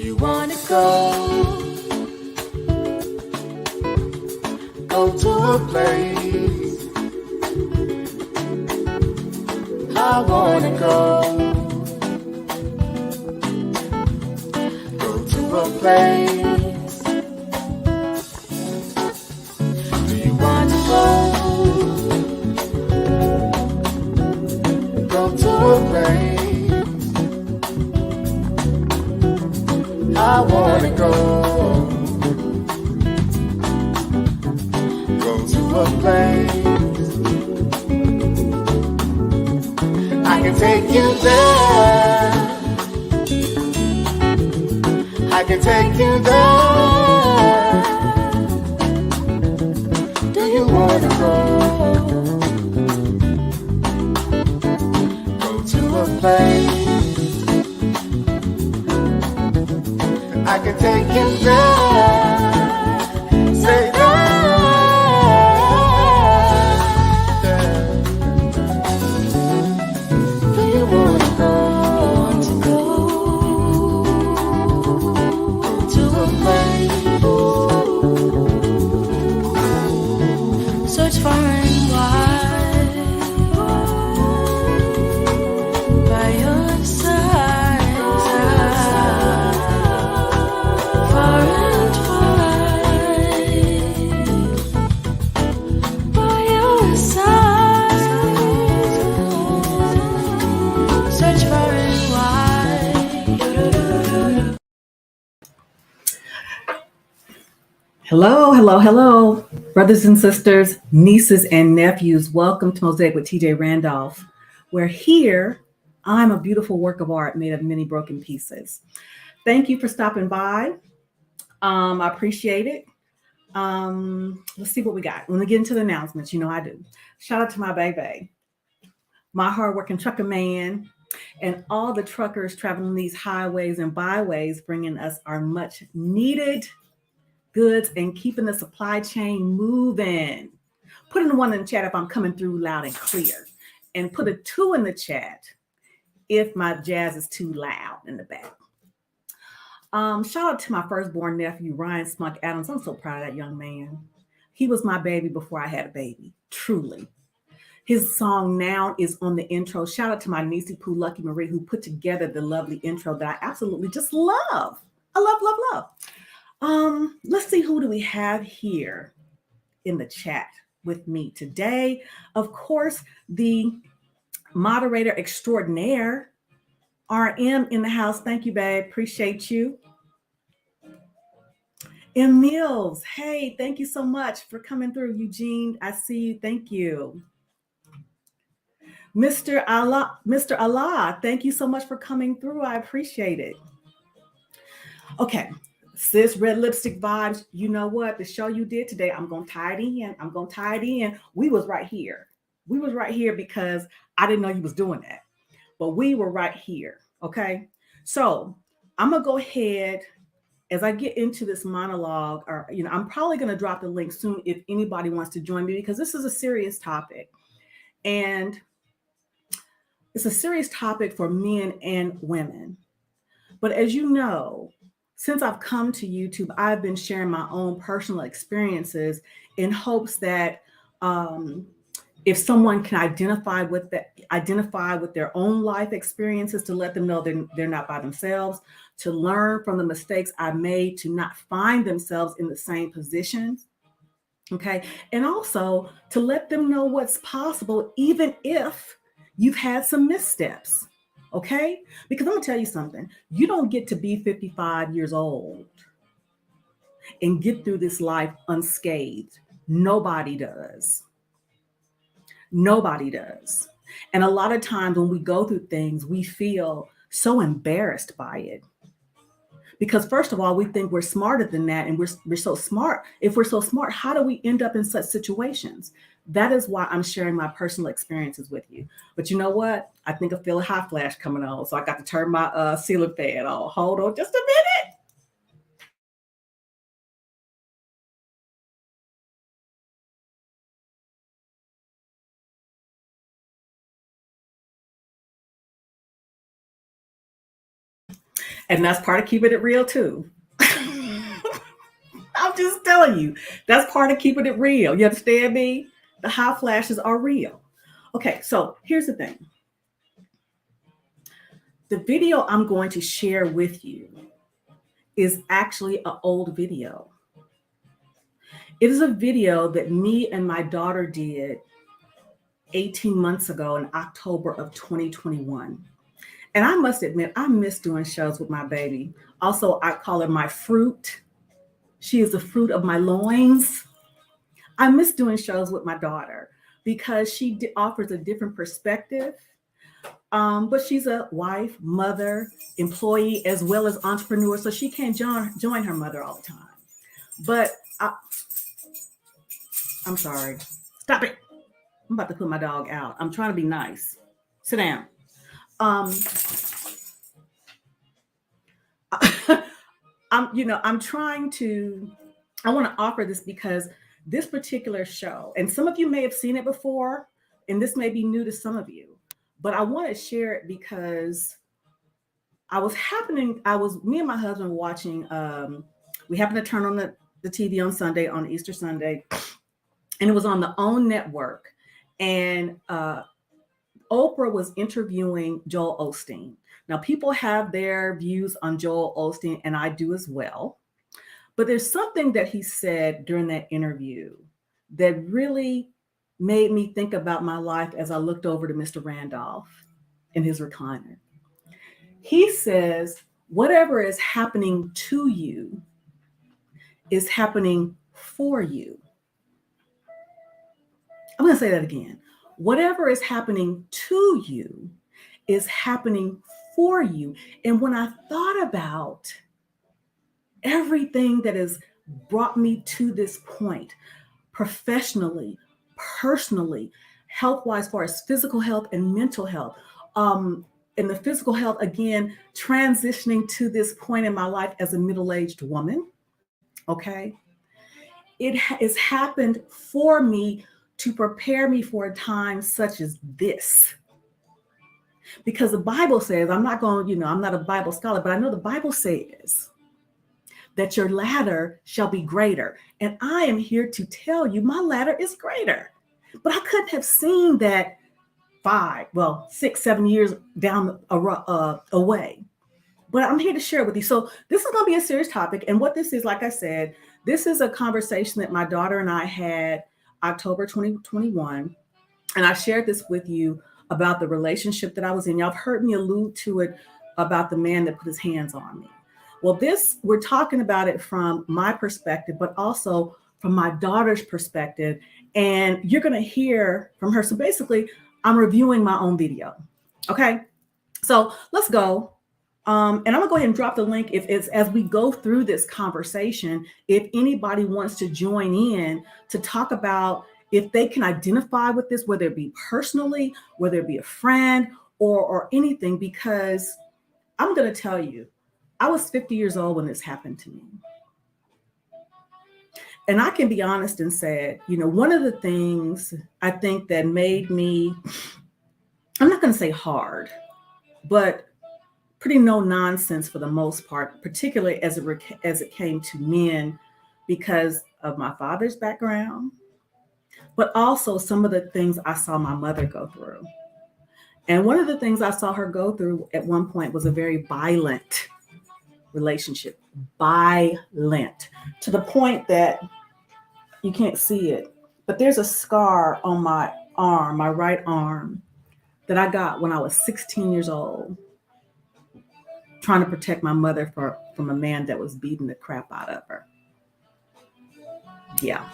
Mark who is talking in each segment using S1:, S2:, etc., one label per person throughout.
S1: you wanna go to a place? I wanna go to a place. Do you wanna go to a place? I wanna go to a place. I can take you there. I can take you there. Do you wanna go to a place? I can take you there. Say that.
S2: Search far and wide by your side, far and wide by your side. Search far and wide.
S3: Hello, brothers and sisters, nieces and nephews. Welcome to Mosaic with TJ Randolph, where here I'm a beautiful work of art made of many broken pieces. Thank you for stopping by. I appreciate it. Let's see what we got. When we get into the announcements, you know I do. Shout out to my baby, my hardworking trucker man, and all the truckers traveling these highways and byways, bringing us our much needed goods and keeping the supply chain moving. Put in a 1 in the chat if I'm coming through loud and clear, and put a 2 in the chat if my jazz is too loud in the back. Shout out to my firstborn nephew, Ryan Smunk Adams. I'm so proud of that young man. He was my baby before I had a baby, truly. His song Now is on the intro. Shout out to my niece Pooh Lucky Marie, who put together the lovely intro that I absolutely just love. I love. Let's see, who do we have here in the chat with me today? Of course, the moderator extraordinaire, RM in the house. Thank you, babe. Appreciate you. M. Mills, hey, thank you so much for coming through. Eugene, I see you. Thank you. Mr. Allah, thank you so much for coming through. I appreciate it. Okay. Sis, red lipstick vibes. You know what? The show you did today, I'm going to tie it in. We was right here. Because I didn't know you was doing that. But we were right here. Okay. So I'm going to go ahead as I get into this monologue, or, I'm probably going to drop the link soon if anybody wants to join me, because this is a serious topic. And it's a serious topic for men and women. But as you know, since I've come to YouTube, I've been sharing my own personal experiences in hopes that if someone can identify with their own life experiences, to let them know they're not by themselves, to learn from the mistakes I made, to not find themselves in the same positions. Okay. And also to let them know what's possible, even if you've had some missteps. Okay? Because I'm going to tell you something. You don't get to be 55 years old and get through this life unscathed. Nobody does. Nobody does. And a lot of times when we go through things, we feel so embarrassed by it. Because first of all, we think we're smarter than that, and we're so smart. If we're so smart, how do we end up in such situations? That is why I'm sharing my personal experiences with you. But you know what? I think I feel a hot flash coming on, so I got to turn my ceiling fan on. Hold on just a minute. And that's part of keeping it real too. I'm just telling you, that's part of keeping it real. You understand me? The hot flashes are real. Okay, so here's the thing. The video I'm going to share with you is actually an old video. It is a video that me and my daughter did 18 months ago in October of 2021. And I must admit, I miss doing shows with my baby. Also, I call her my fruit. She is the fruit of my loins. I miss doing shows with my daughter because she offers a different perspective. But she's a wife, mother, employee, as well as entrepreneur. So she can't join her mother all the time. But I'm sorry. Stop it. I'm about to put my dog out. I'm trying to be nice. Sit down. I'm trying to, I want to offer this because this particular show, and some of you may have seen it before, and this may be new to some of you, but I want to share it because me and my husband watching, we happened to turn on the TV on Sunday, on Easter Sunday, and it was on the OWN network. And Oprah was interviewing Joel Osteen. Now, people have their views on Joel Osteen, and I do as well. But there's something that he said during that interview that really made me think about my life as I looked over to Mr. Randolph in his recliner. He says, whatever is happening to you is happening for you. I'm going to say that again. Whatever is happening to you is happening for you. And when I thought about everything that has brought me to this point, professionally, personally, health-wise, as far as physical health and mental health, and the physical health, again, transitioning to this point in my life as a middle-aged woman, okay? It has happened for me to prepare me for a time such as this. Because the Bible says, I'm not a Bible scholar, but I know the Bible says that your ladder shall be greater. And I am here to tell you my ladder is greater. But I couldn't have seen that 6, 7 years down away. But I'm here to share with you. So this is going to be a serious topic. And what this is, like I said, this is a conversation that my daughter and I had October 2021. And I shared this with you about the relationship that I was in. Y'all have heard me allude to it about the man that put his hands on me. Well, we're talking about it from my perspective, but also from my daughter's perspective. And you're going to hear from her. So basically, I'm reviewing my own video. Okay, so let's go. And I'm gonna go ahead and drop the link as we go through this conversation, if anybody wants to join in to talk about if they can identify with this, whether it be personally, whether it be a friend or anything, because I'm gonna tell you, I was 50 years old when this happened to me. And I can be honest and say, one of the things I think that made me, I'm not gonna say hard, but pretty no nonsense for the most part, particularly as it came to men, because of my father's background, but also some of the things I saw my mother go through. And one of the things I saw her go through at one point was a very violent relationship, violent, to the point that you can't see it, but there's a scar on my arm, my right arm, that I got when I was 16 years old, trying to protect my mother from a man that was beating the crap out of her. Yeah.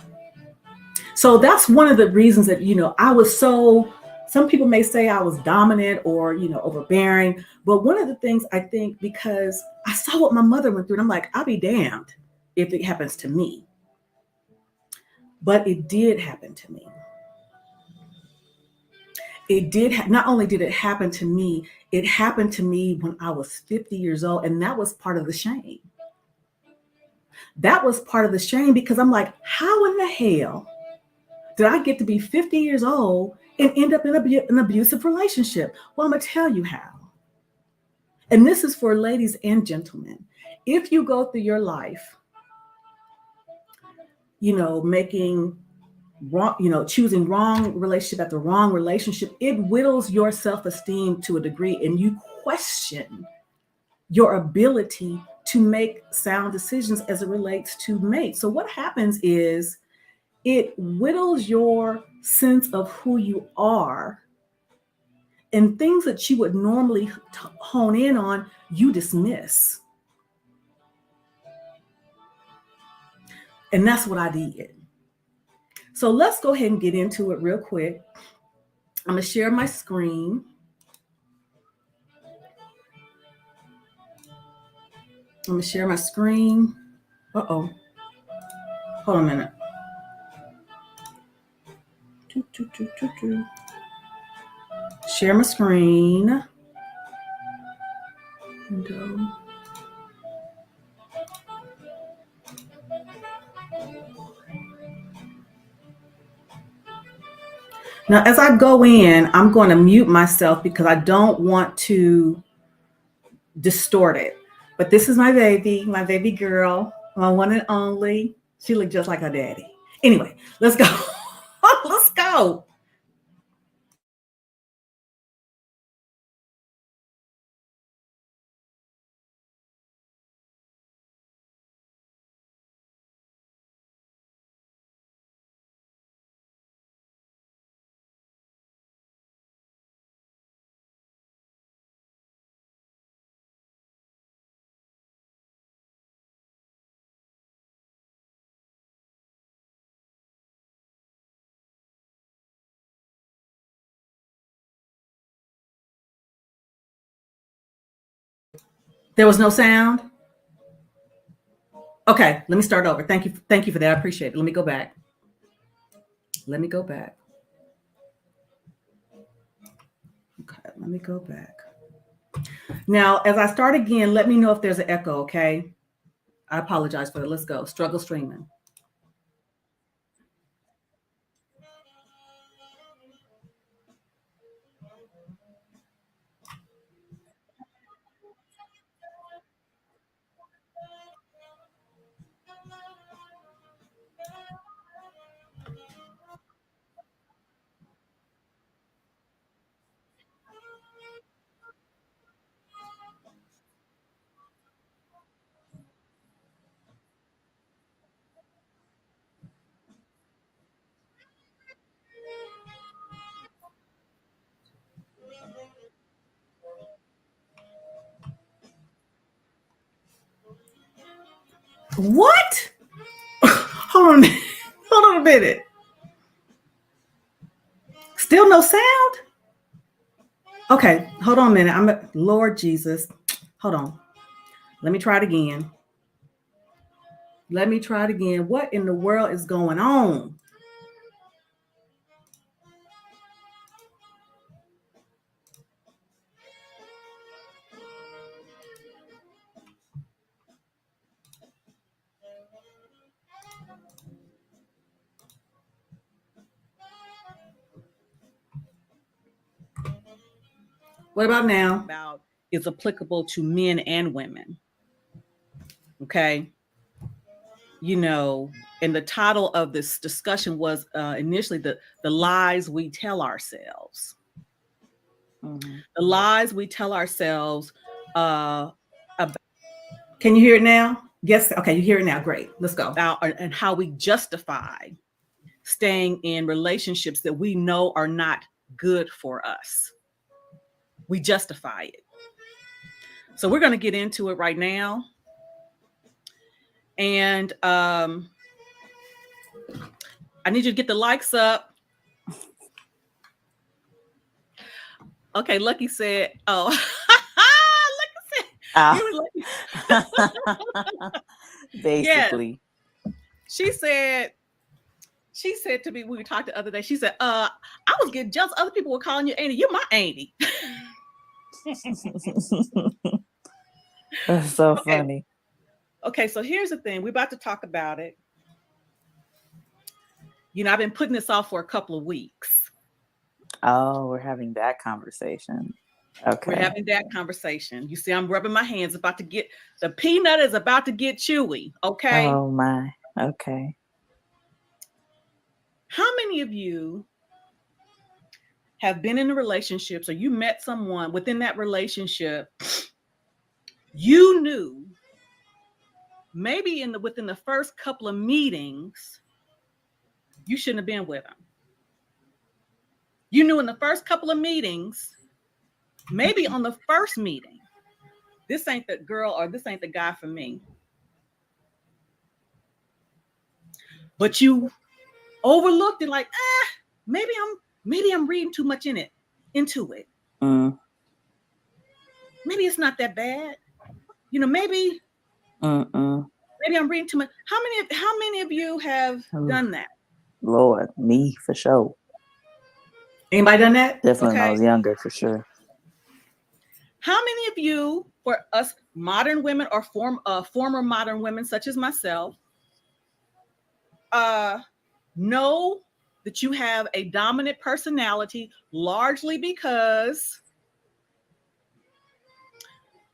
S3: So that's one of the reasons that, I was some people may say I was dominant or, overbearing. But one of the things I think, because I saw what my mother went through, and I'm like, I'll be damned if it happens to me. But it did happen to me. Not only did it happen to me, it happened to me when I was 50 years old. And that was part of the shame. That was part of the shame, because I'm like, how in the hell did I get to be 50 years old and end up in an abusive relationship? Well, I'm going to tell you how. And this is for ladies and gentlemen. If you go through your life, making wrong, choosing wrong relationship after wrong relationship, it whittles your self-esteem to a degree, and you question your ability to make sound decisions as it relates to mate. So what happens is it whittles your sense of who you are, and things that you would normally hone in on, you dismiss. And that's what I did. So let's go ahead and get into it real quick. I'm going to share my screen. I'm going to share my screen. Uh-oh. Hold on a minute. Share my screen. Window. Now, as I go in, I'm going to mute myself because I don't want to distort it. But this is my baby girl, my one and only. She looked just like her daddy. Anyway, let's go. Let's go. There was no sound. Okay, let me start over. Thank you for that. I appreciate it. Let me go back. Okay, let me go back. Now, as I start again, let me know if there's an echo, okay? I apologize for it. Let's go. Struggle streaming. What? Hold on a minute. Hold on a minute. Still no sound? Okay, hold on a minute. Lord Jesus. Hold on. Let me try it again. What in the world is going on? What about now? About is applicable to men and women. Okay. And the title of this discussion was initially the lies we tell ourselves. Mm-hmm. The lies we tell ourselves about. Can you hear it now? Yes. Okay, you hear it now. Great. Let's go. And how we justify staying in relationships that we know are not good for us. We justify it. So we're going to get into it right now. And I need you to get the likes up. Okay, Lucky said, oh. Lucky said,
S4: basically.
S3: Yes. She said to me, we talked the other day, she said, I was getting jealous. Other people were calling you auntie. You're my auntie.
S4: That's so funny.
S3: Okay, so here's the thing. We're about to talk about it. I've been putting this off for a couple of weeks.
S4: Oh, we're having that conversation.
S3: We're
S4: Okay.
S3: having that conversation. You see, I'm rubbing my hands. The peanut is about to get chewy. Okay.
S4: Oh my. Okay.
S3: How many of you have been in relationships or you met someone within that relationship? You knew maybe within the first couple of meetings, you shouldn't have been with them. You knew in the first couple of meetings, maybe on the first meeting, this ain't the girl or this ain't the guy for me. But you overlooked it like, maybe I'm reading too much into it.
S4: Mm.
S3: Maybe it's not that bad. Maybe I'm reading too much. How many of you have done that?
S4: Lord, me for sure.
S3: Anybody done that?
S4: Definitely when I was younger, for sure.
S3: How many of you, for us modern women or former modern women such as myself, know that you have a dominant personality largely because,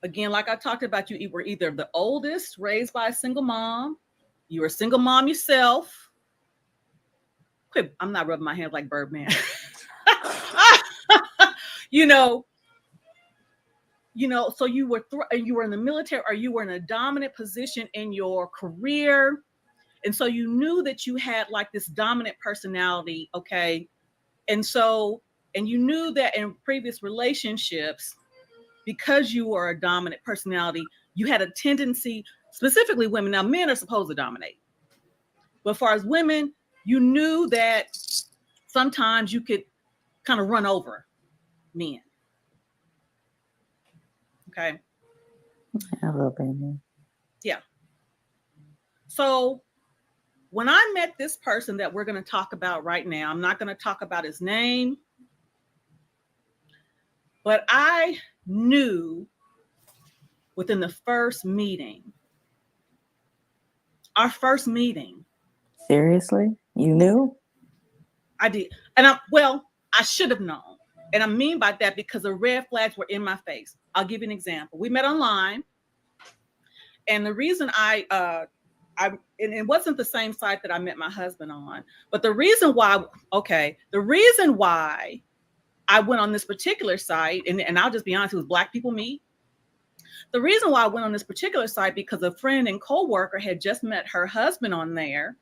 S3: again, like I talked about, you were either the oldest, raised by a single mom, you were a single mom yourself. Quit, I'm not rubbing my hands like Birdman. So you were in the military or you were in a dominant position in your career. And so you knew that you had like this dominant personality, okay? And you knew that in previous relationships, because you were a dominant personality, you had a tendency, specifically women, now men are supposed to dominate. But as far as women, you knew that sometimes you could kind of run over men. Okay.
S4: A little bit.
S3: Yeah. So when I met this person that we're going to talk about right now, I'm not going to talk about his name, but I knew within the first meeting, our first meeting.
S4: Seriously? You knew?
S3: I did. And I should have known. And I mean by that because the red flags were in my face. I'll give you an example. We met online. And the reason and it wasn't the same site that I met my husband on, but the reason why I went on this particular site, and I'll just be honest, it was Black People Meet. The reason why I went on this particular site because a friend and co-worker had just met her husband on there,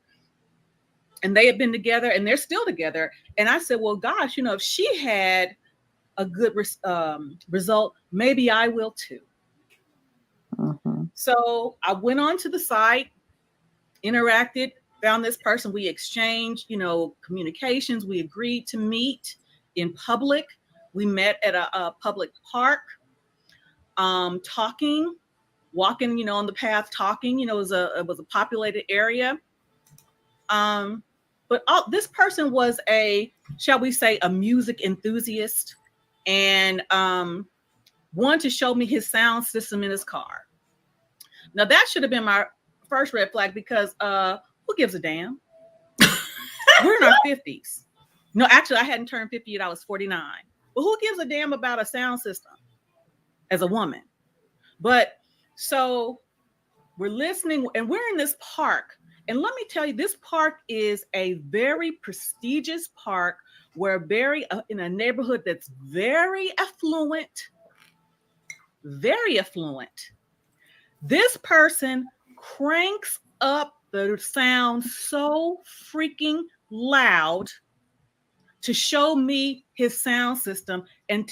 S3: and they had been together and they're still together. And I said, well, gosh, if she had a good result, maybe I will too. Mm-hmm. So I went on to the site, interacted, found this person. We exchanged, communications. We agreed to meet in public. We met at a public park, talking, walking, on the path, talking. It was a populated area. But this person was shall we say, a music enthusiast, and wanted to show me his sound system in his car. Now that should have been my first red flag because who gives a damn? We're in our 50s. No, actually, I hadn't turned 50 yet. I was 49. But who gives a damn about a sound system as a woman? But so we're listening, and we're in this park. And let me tell you, this park is a very prestigious park where in a neighborhood that's very affluent. This person cranks up the sound so freaking loud to show me his sound system. And,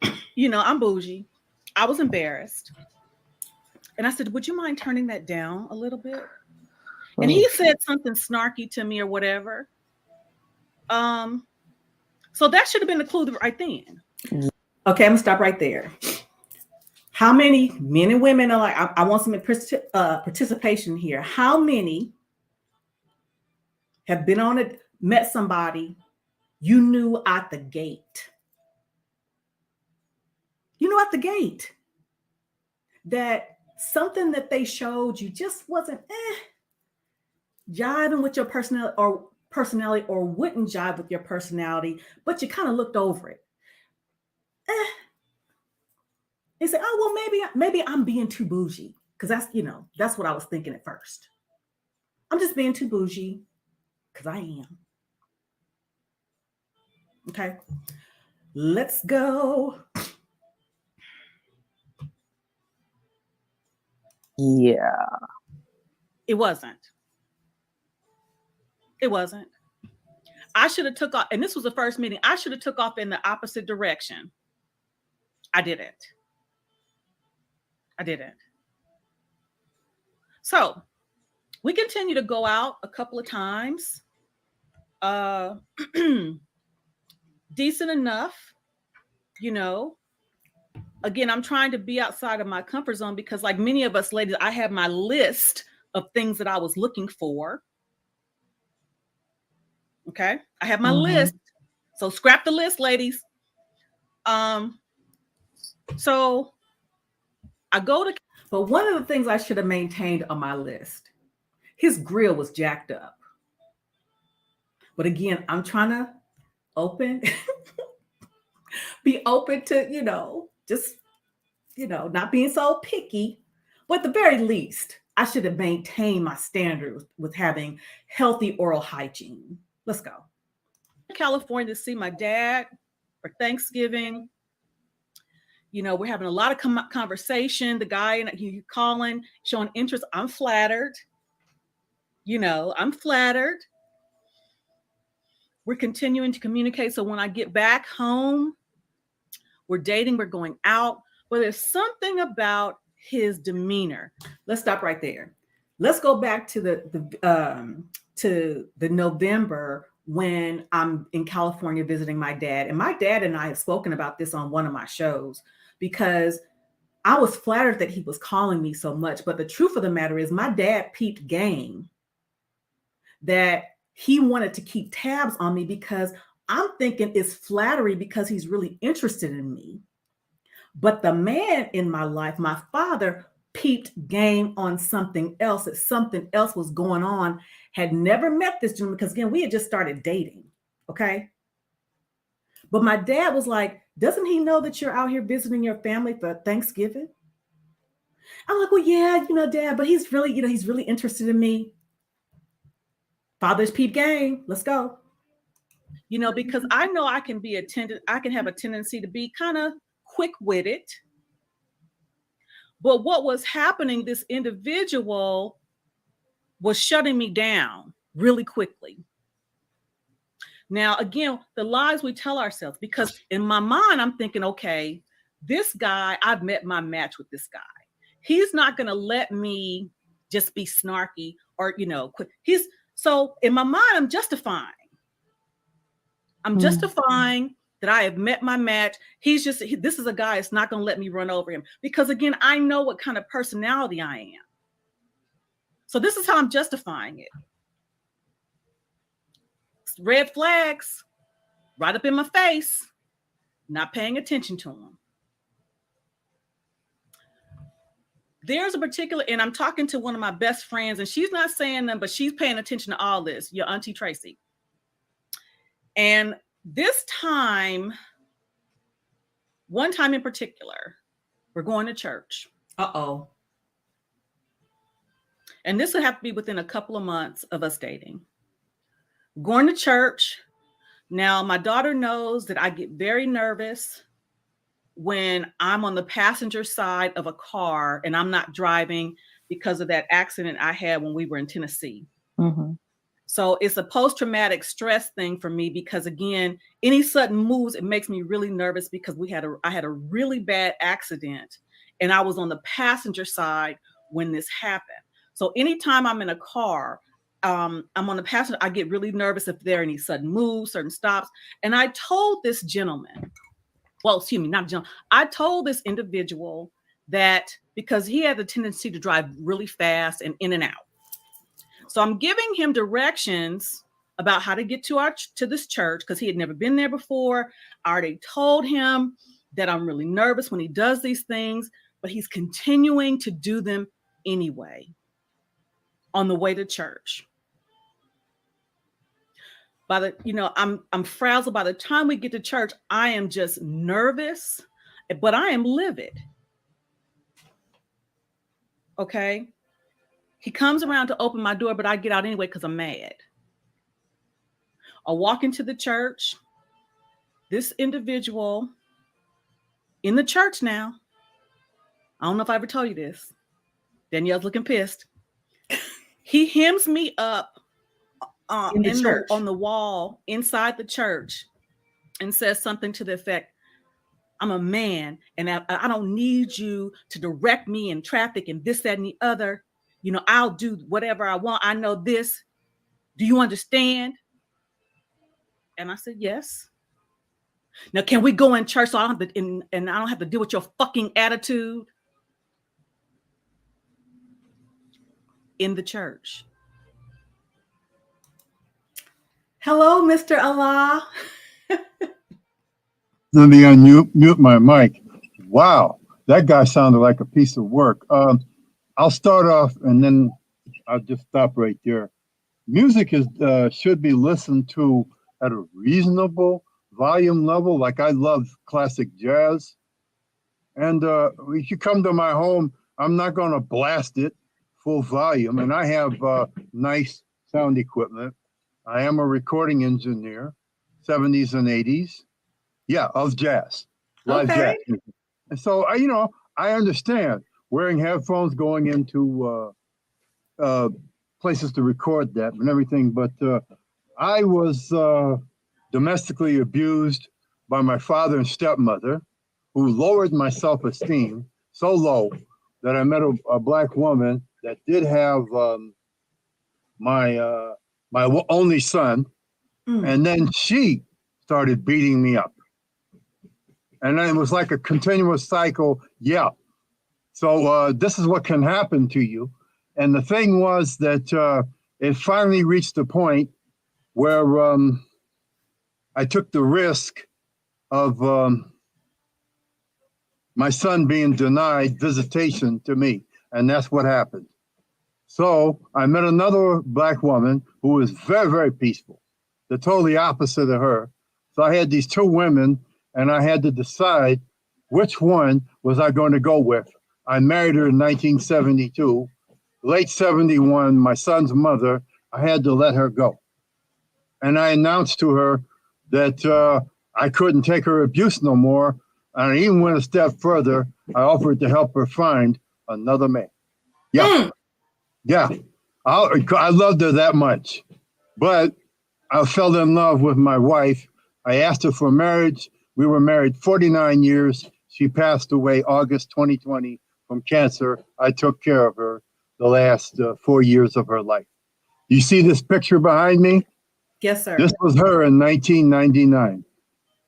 S3: I'm bougie. I was embarrassed. And I said, would you mind turning that down a little bit? And he said something snarky to me or whatever. So that should have been the clue right then. Okay, I'm gonna stop right there. How many men and women are like, I want some participation here. How many have been on it, met somebody you knew at the gate? You knew at the gate that something that they showed you just wasn't jiving with your personality or wouldn't jive with your personality, but you kind of looked over it. He said, "Oh, well, maybe I'm being too bougie." Because that's what I was thinking at first. I'm just being too bougie because I am. Okay. Let's go.
S4: Yeah.
S5: It wasn't. It wasn't. I should have took off, and this was the first meeting. I should have took off in the opposite direction. I didn't. I didn't. So we continue to go out a couple of times. Decent enough, Again, I'm trying to be outside of my comfort zone because, like many of us ladies, I have my list of things that I was looking for. Okay. I have my list. So scrap the list, ladies. So I go to.
S3: But one of the things I should have maintained on my list, his grill was jacked up. But again, I'm trying to be open to, just, not being so picky. But at the very least, I should have maintained my standard with having healthy oral hygiene. Let's go.
S5: California to see my dad for Thanksgiving. We're having a lot of conversation. The guy he calling, showing interest. I'm flattered. I'm flattered. We're continuing to communicate. So when I get back home, we're dating, we're going out, but there's something about his demeanor.
S3: Let's stop right there. Let's go back to the November when I'm in California visiting my dad. And my dad and I have spoken about this on one of my shows because I was flattered that he was calling me so much. But the truth of the matter is my dad peeped game that he wanted to keep tabs on me because I'm thinking it's flattery because he's really interested in me. But the man in my life, my father, peeped game on something else, that something else was going on, had never met this gentleman because, again, we had just started dating, okay? But my dad was like, doesn't he know that you're out here visiting your family for Thanksgiving? I'm like, well, yeah, Dad, but he's really, he's really interested in me. Father's peep game. Let's go.
S5: Because I know I can have a tendency to be kind of quick-witted. But what was happening, this individual was shutting me down really quickly. Now, again, the lies we tell ourselves, because in my mind, I'm thinking, okay, this guy, I've met my match with this guy. He's not going to let me just be snarky or, quick. So in my mind, I'm justifying that I have met my match. This is a guy that's not going to let me run over him because, again, I know what kind of personality I am. So this is how I'm justifying it. Red flags right up in my face, not paying attention to them. There's a particular, and I'm talking to one of my best friends, and she's not saying them, but she's paying attention to all this, your Auntie Tracy. And this time, one time in particular, we're going to church.
S3: Uh-oh.
S5: And this would have to be within a couple of months of us dating. Going to church. Now, my daughter knows that I get very nervous when I'm on the passenger side of a car and I'm not driving because of that accident I had when we were in Tennessee.
S4: Mm-hmm.
S5: So it's a post-traumatic stress thing for me because, again, any sudden moves, it makes me really nervous because I had a really bad accident and I was on the passenger side when this happened. So anytime I'm in a car, I'm on the passenger, I get really nervous if there are any sudden moves, certain stops. And I told this gentleman, I told this individual that because he had the tendency to drive really fast and in and out. So I'm giving him directions about how to get to this church because he had never been there before. I already told him that I'm really nervous when he does these things, but he's continuing to do them anyway on the way to church. I'm frazzled. By the time we get to church, I am just nervous, but I am livid Okay. He comes around to open my door, but I get out anyway because I'm mad. I walk into the church. This individual in the church now, I don't know if I ever told you this. Danielle's looking pissed. He hems me up
S3: In the church.
S5: on the wall inside the church and says something to the effect, I'm a man and I don't need you to direct me in traffic and this, that, and the other. You know, I'll do whatever I want. I know this. Do you understand? And I said, yes. Now, can we go in church so I don't have to, and I don't have to deal with your fucking attitude? In the church.
S3: Hello, Mr. Allah.
S6: Let me unmute my mic. Wow, that guy sounded like a piece of work. I'll start off and then I'll just stop right there. Music is should be listened to at a reasonable volume level. Like I love classic jazz. And if you come to my home, I'm not going to blast it full volume. And I have nice sound equipment. I am a recording engineer, 70s and 80s. Yeah, of jazz, live
S3: Okay.
S6: jazz. And so, I understand wearing headphones, going into places to record that and everything. But I was domestically abused by my father and stepmother, who lowered my self-esteem so low that I met a black woman that did have my only son. And then she started beating me up. And then it was like a continuous cycle. Yeah. So this is what can happen to you. And the thing was that it finally reached a point where I took the risk of my son being denied visitation to me. And that's what happened. So I met another black woman who was very, very peaceful, the totally opposite of her. So I had these two women, and I had to decide which one was I going to go with. I married her in 1972. Late 71, my son's mother, I had to let her go. And I announced to her that I couldn't take her abuse no more. And I even went a step further. I offered to help her find another man. Yeah. Yeah. I loved her that much. But I fell in love with my wife. I asked her for marriage. We were married 49 years. She passed away August 2020 from cancer. I took care of her the last 4 years of her life. You see this picture behind me?
S3: Yes, sir.
S6: This was her in 1999.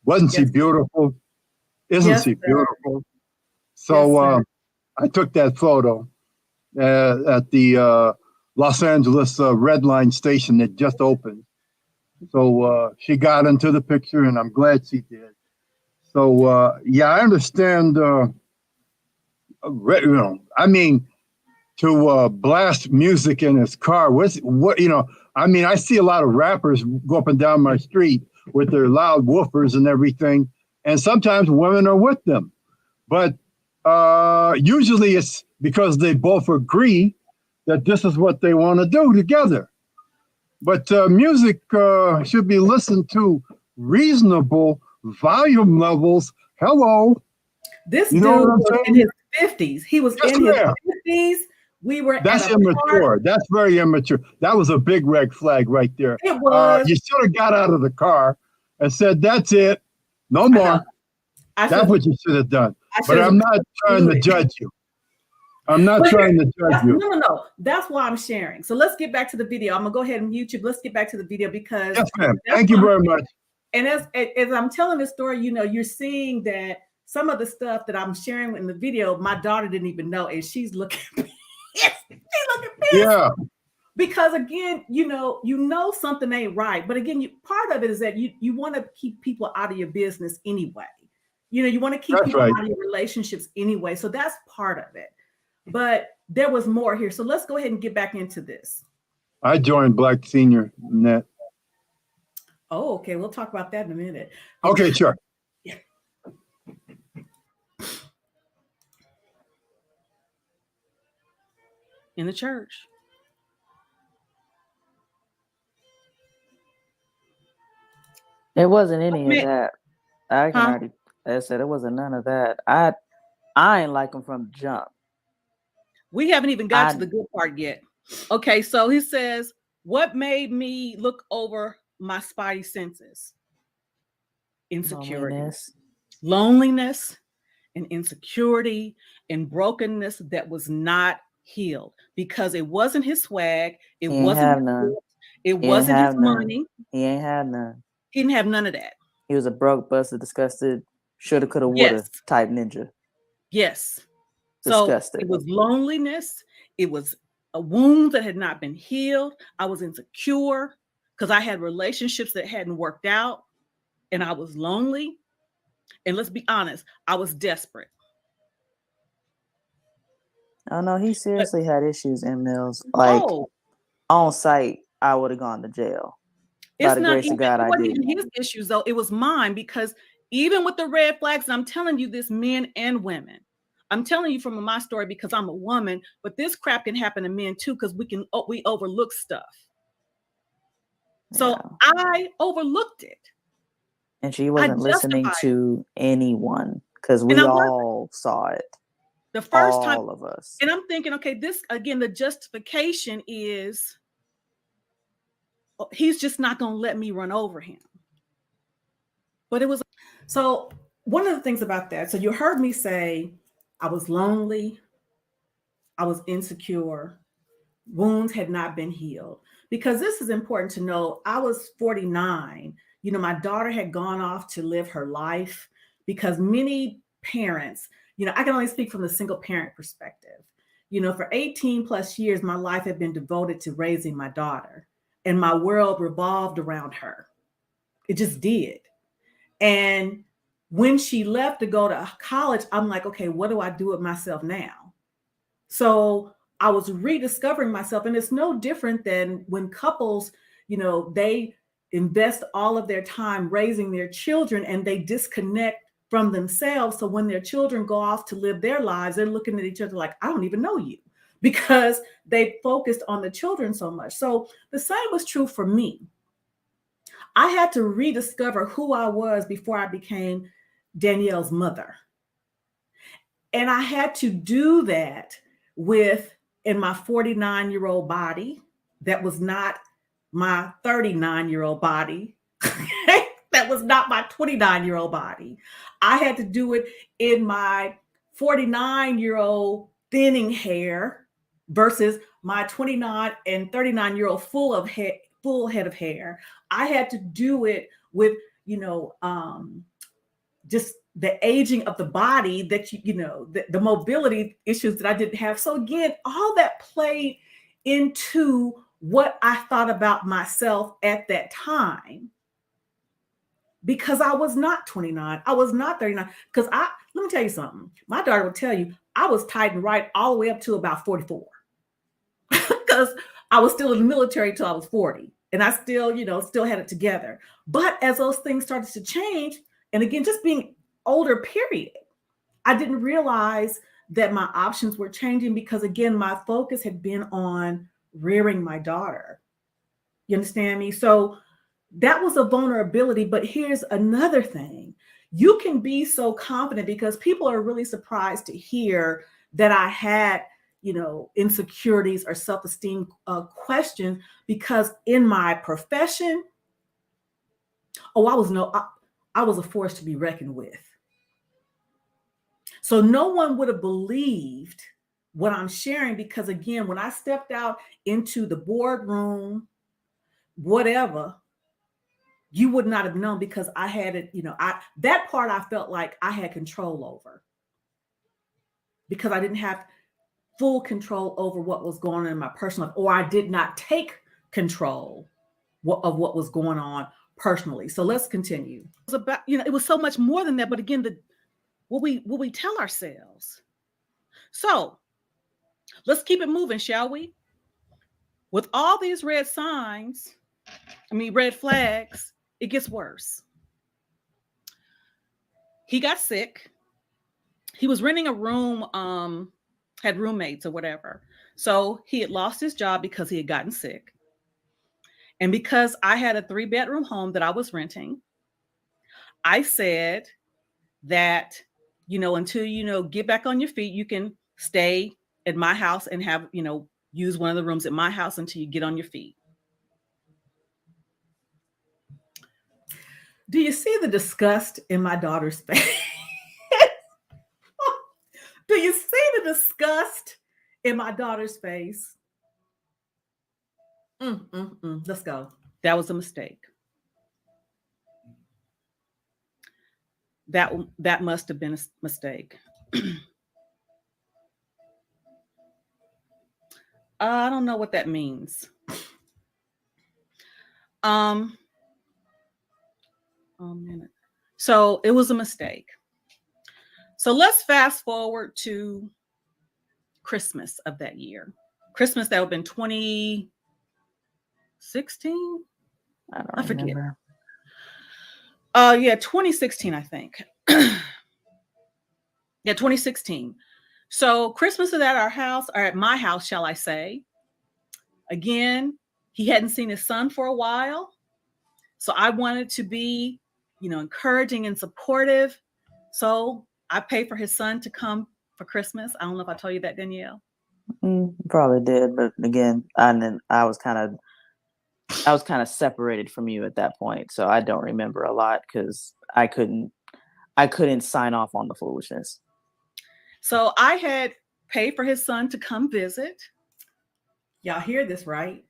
S6: Wasn't she
S3: Yes.
S6: beautiful? Isn't
S3: Yes,
S6: she
S3: sir.
S6: beautiful? So
S3: Yes, sir.
S6: I took that photo at the Los Angeles Red Line station that just opened. So she got into the picture, and I'm glad she did. So yeah, I understand. I mean, to blast music in his car. I see a lot of rappers go up and down my street with their loud woofers and everything, and sometimes women are with them. But usually it's because they both agree that this is what they want to do together. But music should be listened to reasonable volume levels. Hello.
S3: This
S6: You
S3: dude
S6: know what I'm
S3: was in
S6: saying?
S3: his 50s. He was
S6: Yes,
S3: in his
S6: ma'am.
S3: 50s. We were
S6: That's
S3: at a
S6: immature.
S3: park.
S6: That's very immature. That was a big red flag right there.
S3: It was.
S6: You should have got out of the car and said, "That's it. No
S3: I know.
S6: more." That's what you should have done. But I'm not trying to judge you. I'm not trying to judge you.
S3: No. That's why I'm sharing. So let's get back to the video. I'm gonna go ahead and mute you. Let's get back to the video because
S6: Yes, ma'am. Thank you very much.
S3: And as I'm telling this story, you're seeing that some of the stuff that I'm sharing in the video, my daughter didn't even know, and she's looking pissed. She's looking pissed.
S6: Yeah.
S3: Because again, you know something ain't right. But again, part of it is that you want to keep people out of your business anyway. You want to keep people out of your relationships anyway. So that's part of it. But there was more here. So let's go ahead and get back into this.
S6: I joined Black Senior Net.
S3: Oh, okay. We'll talk about that in a minute.
S6: Okay, sure.
S3: Yeah.
S5: in the church.
S4: It wasn't any of
S5: Man,
S4: that. I can
S5: huh?
S4: already. I said it wasn't none of that. I ain't like him from the jump.
S5: We haven't even got
S4: I
S5: to the good part yet. Okay, so he says, what made me look over my spidey senses? Insecurity,
S4: loneliness.
S5: loneliness, and insecurity and brokenness that was not healed because it wasn't his swag, it
S4: He ain't
S5: wasn't
S4: have
S5: his
S4: none.
S5: gifts, it
S4: He ain't
S5: wasn't his
S4: have none.
S5: money.
S4: He ain't have none.
S5: He didn't have none of that.
S4: He was a broke, busted, disgusted, shoulda, coulda,
S5: Yes,
S4: woulda type ninja.
S5: yes. So
S4: Disgusted.
S5: it was loneliness. It was a wound that had not been healed. I was insecure because I had relationships that hadn't worked out and I was lonely. And let's be honest, I was desperate.
S4: Oh no, he
S5: But
S4: seriously had issues in Mills. Like
S5: oh,
S4: on site, I would have gone to jail. By
S5: it's
S4: the
S5: not
S4: grace
S5: even,
S4: of God,
S5: it
S4: I
S5: wasn't even
S4: didn't.
S5: his issues though. It was mine because even with the red flags, and I'm telling you this, men and women, I'm telling you from my story because I'm a woman, but this crap can happen to men too because we overlook stuff. So
S4: Yeah.
S5: I overlooked it.
S4: And she
S5: I
S4: wasn't listening
S5: justified it.
S4: to anyone because
S5: And
S4: we
S5: I wasn't
S4: all saw it.
S5: the first time.
S4: All of us.
S5: And I'm thinking, okay, this again, the justification is he's just not going to let me run over him. But it was
S3: So one of the things about that, so you heard me say I was lonely, I was insecure, wounds had not been healed. Because this is important to know. I was 49. My daughter had gone off to live her life because many parents, I can only speak from the single parent perspective. For 18 plus years, my life had been devoted to raising my daughter, and my world revolved around her. It just did. And when she left to go to college, I'm like, okay, what do I do with myself now? So I was rediscovering myself. And it's no different than when couples, they invest all of their time raising their children and they disconnect from themselves. So when their children go off to live their lives, they're looking at each other like, I don't even know you, because they focused on the children so much. So the same was true for me. I had to rediscover who I was before I became Danielle's mother. And I had to do that in my 49-year-old body. That was not my 39-year-old body. That was not my 29-year-old body. I had to do it in my 49-year-old thinning hair versus my 29 and 39-year-old full head of hair. I had to do it with, just the aging of the body that the mobility issues that I didn't have. So again, all that played into what I thought about myself at that time, because I was not 29, I was not 39. Because let me tell you something. My daughter will tell you I was tight and right all the way up to about 44, because I was still in the military till I was 40, and I still had it together. But as those things started to change, and again, just being older, period, I didn't realize that my options were changing because, again, my focus had been on rearing my daughter. You understand me? So that was a vulnerability. But here's another thing. You can be so confident because people are really surprised to hear that I had, insecurities or self-esteem questions, because in my profession, I was a force to be reckoned with. So no one would have believed what I'm sharing, because again, when I stepped out into the boardroom, whatever, you would not have known, because I had it, that part I felt like I had control over, because I didn't have full control over what was going on in my personal life, or I did not take control of what was going on personally. So let's continue.
S5: it was about, it was so much more than that. But again, what we tell ourselves. So let's keep it moving, shall we? With all these red flags, it gets worse. He got sick. He was renting a room had roommates or whatever. So he had lost his job because he had gotten sick. And because I had a 3-bedroom home that I was renting, I said that, until get back on your feet, you can stay at my house and have, use one of the rooms at my house until you get on your feet.
S3: Do you see the disgust in my daughter's face? Do you see the disgust in my daughter's face? Let's go.
S5: That was a mistake. That must have been a mistake. I don't know what that means. A minute. So it was a mistake. So let's fast forward to Christmas of that year. Christmas, that would have been 2016.
S4: I
S5: forget.
S4: remember.
S5: 2016, I think. Yeah, 2016. So Christmas is at our house, or at my house, shall I say. Again, he hadn't seen his son for a while. So I wanted to be, encouraging and supportive. So I paid for his son to come for Christmas. I don't know if I told you that, Danielle.
S4: Probably did, but again, I was kind of separated from you at that point, so I don't remember a lot because I couldn't sign off on the foolishness.
S5: So I had paid for his son to come visit.
S3: Y'all hear this, right?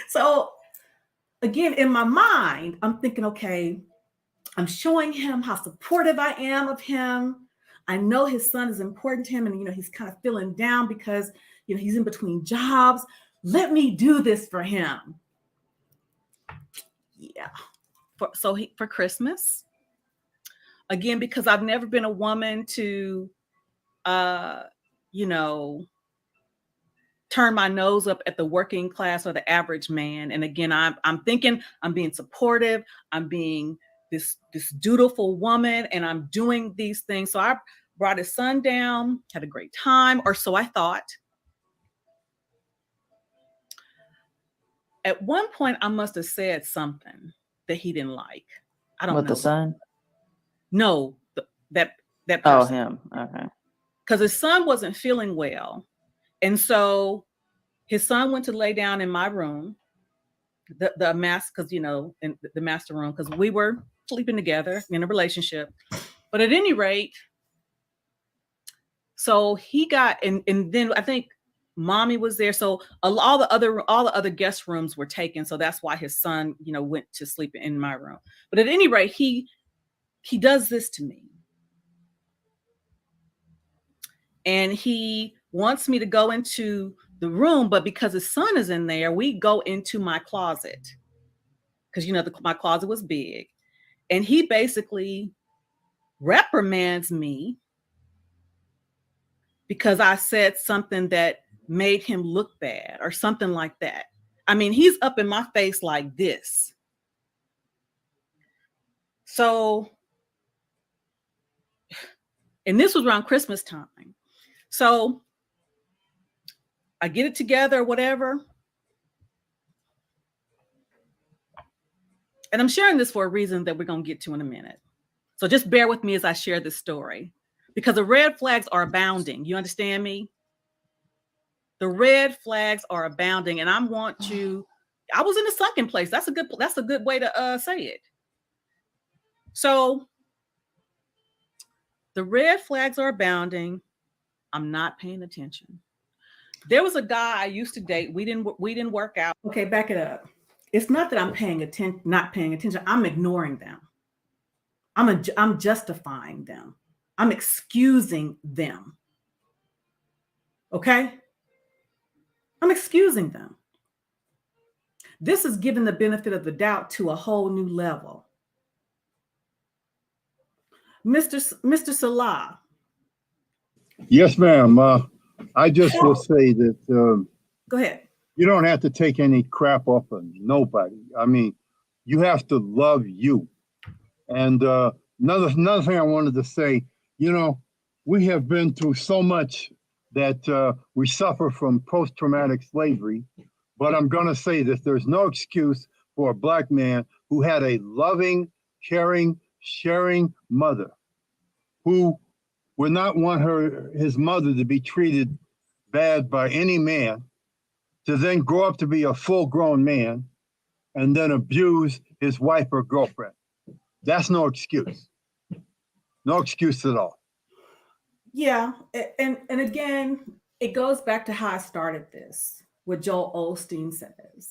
S3: So again, in my mind, I'm thinking, okay, I'm showing him how supportive I am of him. I know his son is important to him, and he's kind of feeling down because he's in between jobs. Let me do this for him. Yeah. For Christmas, again, because I've never been a woman to, turn my nose up at the working class or the average man. And again, I'm thinking I'm being supportive. I'm being this dutiful woman, and I'm doing these things. So I brought his son down, had a great time, or so I thought. At one point, I must have said something that he didn't like. I don't know.
S4: With the son?
S5: No, that person.
S4: Oh, him. Okay.
S5: Because his son wasn't feeling well. And so his son went to lay down in my room, the master, because, in the master room, because we were sleeping together in a relationship. But at any rate, so he got, and then I think mommy was there. So all the other guest rooms were taken. So that's why his son, went to sleep in my room. But at any rate, he does this to me. And he wants me to go into the room, but because his son is in there, we go into my closet. Because, my closet was big. And he basically reprimands me because I said something that made him look bad or something like that. I mean, he's up in my face like this. So, and this was around Christmas time. So I get it together, whatever. And I'm sharing this for a reason that we're going to get to in a minute. So just bear with me as I share this story, because the red flags are abounding. You understand me? The red flags are abounding, and I was in a sunken place. That's a good way to say it. So the red flags are abounding. I'm not paying attention. There was a guy I used to date. We didn't work out.
S3: Okay, back it up. It's not that I'm not paying attention. I'm ignoring them. I'm justifying them. I'm excusing them. Okay? I'm excusing them. This is giving the benefit of the doubt to a whole new level. Mr. Salah.
S6: Yes, ma'am. I just will say that
S3: Go ahead.
S6: you don't have to take any crap off of nobody. I mean, you have to love you. And another thing I wanted to say, we have been through so much that we suffer from post-traumatic slavery. But I'm going to say this, there's no excuse for a Black man who had a loving, caring, sharing mother who would not want his mother to be treated bad by any man, to then grow up to be a full-grown man and then abuse his wife or girlfriend. That's no excuse. No excuse at all.
S3: Yeah, and again, it goes back to how I started this. What Joel Osteen says.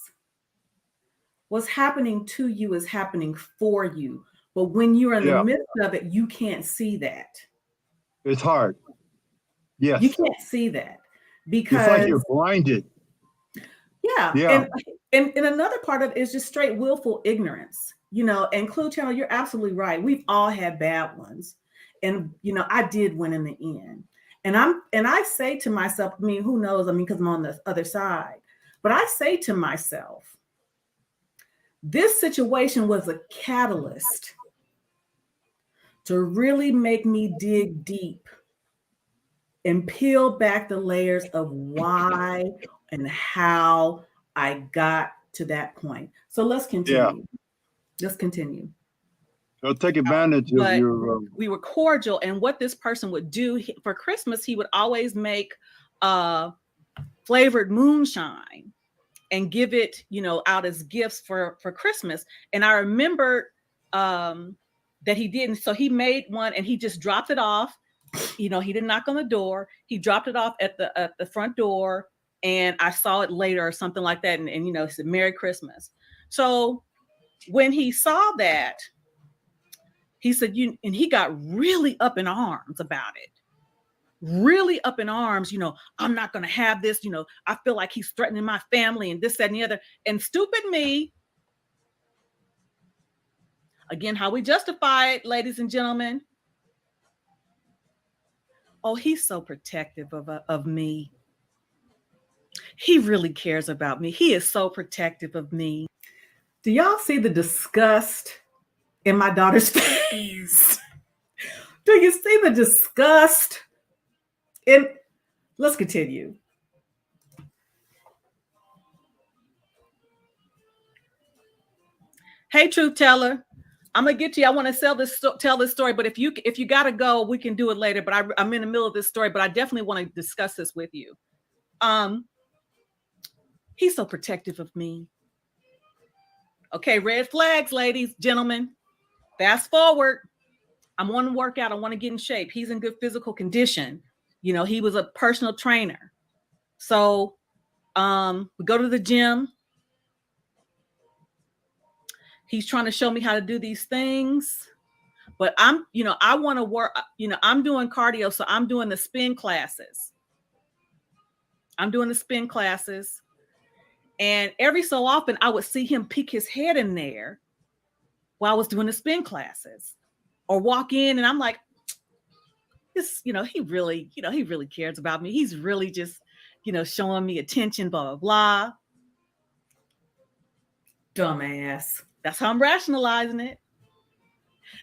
S3: What's happening to you is happening for you. But when you're in the midst of it, you can't see that.
S6: It's hard. Yes.
S3: You can't see that because
S6: it's like you're blinded.
S3: Yeah. And another part of it is just straight willful ignorance, you know, and Clue Channel, you're absolutely right. We've all had bad ones. And, you know, I did win in the end. And I say to myself, I mean, who knows? I mean, because I'm on the other side. But I say to myself, this situation was a catalyst to really make me dig deep and peel back the layers of why and how I got to that point. So let's continue. Let's continue.
S6: So take advantage of your.
S5: We were cordial, and what this person would do for Christmas, he would always make flavored moonshine and give it, you know, out as gifts for Christmas. And I remember that he didn't. So he made one, and he just dropped it off. You know, he didn't knock on the door. He dropped it off at the front door, and I saw it later or something like that. And you know, he said, "Merry Christmas." So when he saw that, he said, and he got really up in arms about it. Really up in arms, you know, I'm not going to have this, you know, I feel like he's threatening my family and this, that, and the other. And stupid me, again, how we justify it, ladies and gentlemen. Oh, he's so protective of me. He really cares about me. He is so protective of me.
S3: Do y'all see the disgust in my daughter's face? Do you see the disgust? And let's continue.
S5: Hey, truth teller, I'm gonna get to you. I want to tell this story, but if you gotta go, we can do it later. But I'm in the middle of this story, but I definitely want to discuss this with you. He's so protective of me. Okay, red flags, ladies, gentlemen. Fast forward. I want to work out. I want to get in shape. He's in good physical condition. You know, he was a personal trainer. So we go to the gym. He's trying to show me how to do these things. But I want to work, I'm doing cardio. So I'm doing the spin classes. And every so often I would see him peek his head in there while I was doing the spin classes, or walk in and I'm like, this, he really cares about me. He's really just, showing me attention, blah, blah, blah.
S3: Dumbass.
S5: That's how I'm rationalizing it.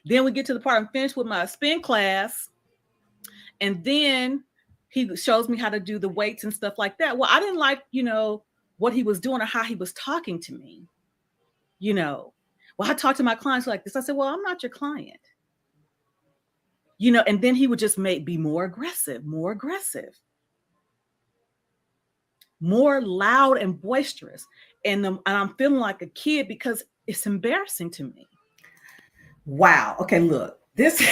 S5: Then we get to the part I'm finished with my spin class. And then he shows me how to do the weights and stuff like that. Well, I didn't like, what he was doing or how he was talking to me. Well, I talk to my clients like this. I said, well, I'm not your client. And then he would just be more aggressive, more loud and boisterous. And I'm feeling like a kid because it's embarrassing to me.
S3: Wow. Okay, look, this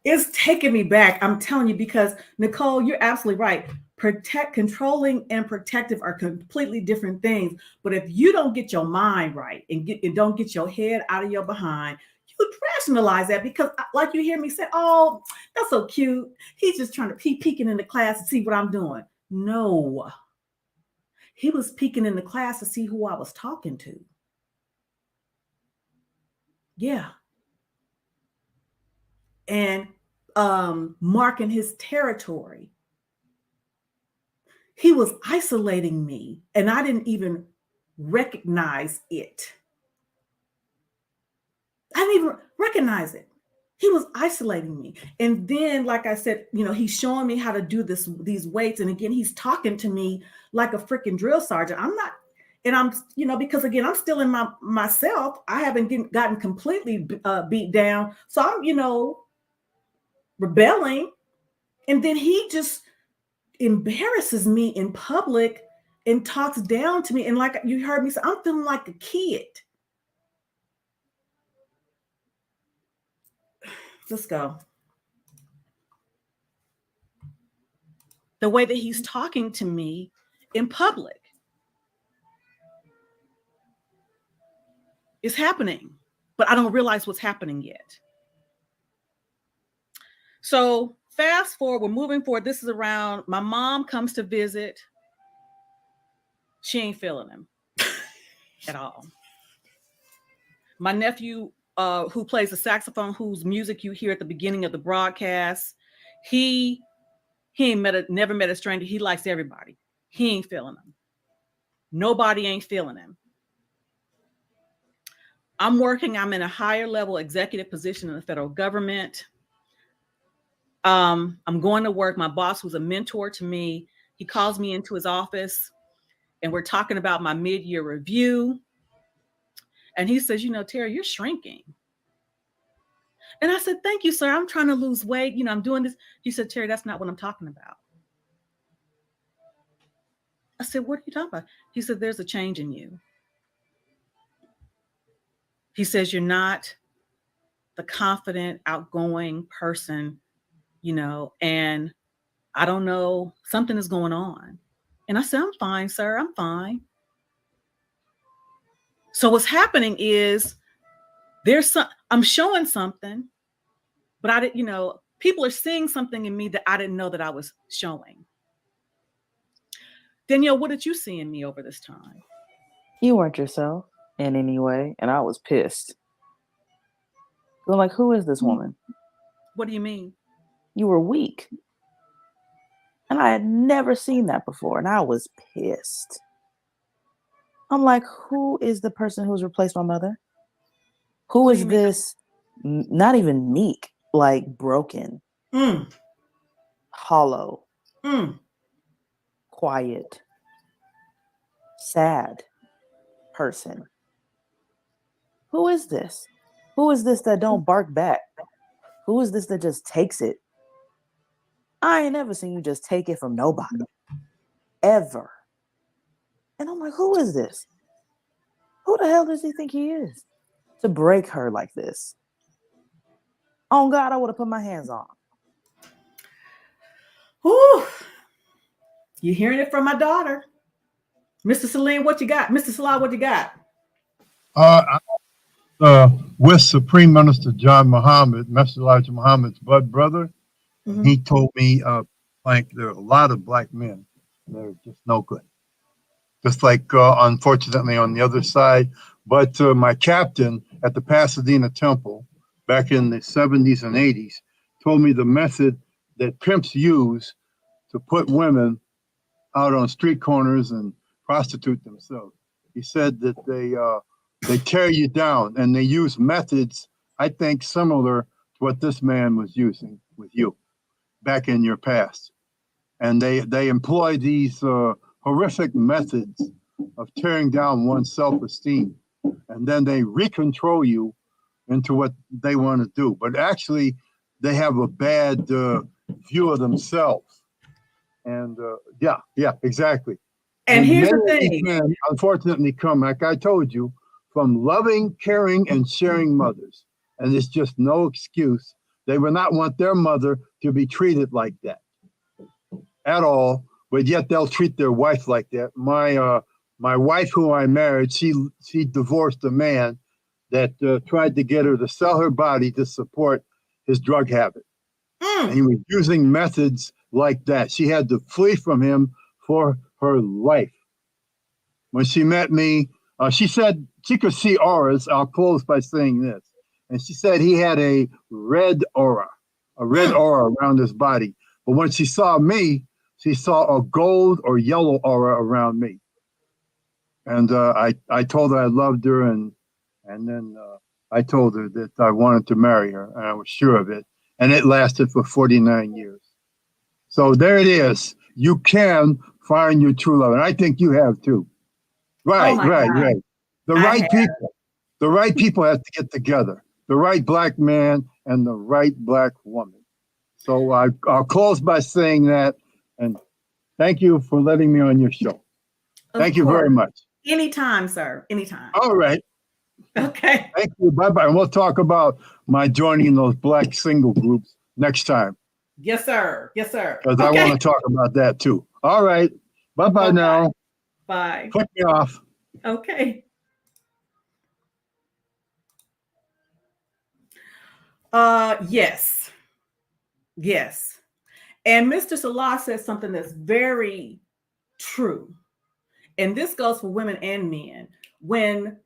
S3: is taking me back. I'm telling you, because Nicole, you're absolutely right. Controlling and protective are completely different things. But if you don't get your mind right and don't get your head out of your behind, you rationalize that because, like you hear me say, oh, that's so cute. He's just trying to peeking in the class to see what I'm doing. No, he was peeking in the class to see who I was talking to. Yeah. And marking his territory. He was isolating me, and I didn't even recognize it. I didn't even recognize it. He was isolating me. And then, like I said, he's showing me how to do these weights. And again, he's talking to me like a freaking drill sergeant. I'm not, and I'm, because again, I'm still in myself. I haven't gotten completely beat down. So I'm, rebelling. And then he just embarrasses me in public and talks down to me. And like you heard me say, I'm feeling like a kid. Let's go.
S5: The way that he's talking to me in public is happening, but I don't realize what's happening yet. So fast forward, we're moving forward. This is around, my mom comes to visit. She ain't feeling him at all. My nephew, who plays the saxophone, whose music you hear at the beginning of the broadcast, he ain't never met a stranger. He likes everybody. He ain't feeling him. Nobody ain't feeling him. I'm in a higher level executive position in the federal government. I'm going to work. My boss, who's a mentor to me, he calls me into his office and we're talking about my mid-year review. And he says, Terry, you're shrinking. And I said, thank you, sir. I'm trying to lose weight. I'm doing this. He said, Terry, that's not what I'm talking about. I said, what are you talking about? He said, there's a change in you. He says, you're not the confident, outgoing person, and I don't know, something is going on. And I said, I'm fine, sir. I'm fine. So what's happening is I'm showing something, but I didn't, people are seeing something in me that I didn't know that I was showing. Danielle, what did you see in me over this time?
S4: You weren't yourself in any way, and I was pissed. I'm like, who is this woman?
S5: What do you mean?
S4: You were weak. And I had never seen that before, and I was pissed. I'm like, who is the person who's replaced my mother? Who is this? Not even meek, like broken, hollow, quiet, sad person. Who is this? Who is this that don't bark back? Who is this that just takes it? I ain't never seen you just take it from nobody. Ever. And I'm like, who is this? Who the hell does he think he is? To break her like this. Oh God, I would have put my hands on.
S3: Whew. You're hearing it from my daughter. Mr. Salim, what you got? Mr. Salah, what you got?
S6: With Supreme Minister John Muhammad, Mr. Elijah Muhammad's blood brother, he told me, like, there are a lot of black men that are just no good. Just like, unfortunately, on the other side. But my captain at the Pasadena Temple back in the 70s and 80s told me the method that pimps use to put women out on street corners and prostitute themselves. He said that they tear you down, and they use methods, I think, similar to what this man was using with you back in your past. And they employ these horrific methods of tearing down one's self-esteem. And then they recontrol you into what they want to do. But actually, they have a bad view of themselves. And yeah, exactly.
S3: And here's the
S6: many
S3: thing.
S6: Men, unfortunately, come, like I told you, from loving, caring, and sharing mothers. And it's just no excuse. They would not want their mother to be treated like that at all, but yet they'll treat their wife like that. My wife, who I married, she divorced a man that tried to get her to sell her body to support his drug habit. And he was using methods like that. She had to flee from him for her life. When she met me, she said she could see auras. I'll close by saying this. And she said he had a red aura around his body. But when she saw me, she saw a gold or yellow aura around me. And I told her I loved her, and then I told her that I wanted to marry her, and I was sure of it. And it lasted for 49 years. So there it is. You can find your true love. And I think you have too.
S3: Oh
S6: Right,
S3: my
S6: right,
S3: God.
S6: right. The
S3: I
S6: right
S3: have.
S6: people. The right people have to get together. The right black man and the right black woman. So I'll close by saying that. And thank you for letting me on your show.
S3: Of
S6: Thank you very
S3: course.
S6: much.
S3: Anytime, sir. Anytime.
S6: All right.
S3: Okay.
S6: Thank you. Bye bye. And we'll talk about my joining those black single groups next time
S3: Yes, sir. Yes, sir.
S6: because I
S3: Okay.
S6: want to talk about that too. All right. Bye bye
S3: Bye-bye.
S6: now.
S3: Bye.
S6: Click me off.
S3: Okay. Yes. Yes. And Mr. Salah says something that's very true. And this goes for women and men. When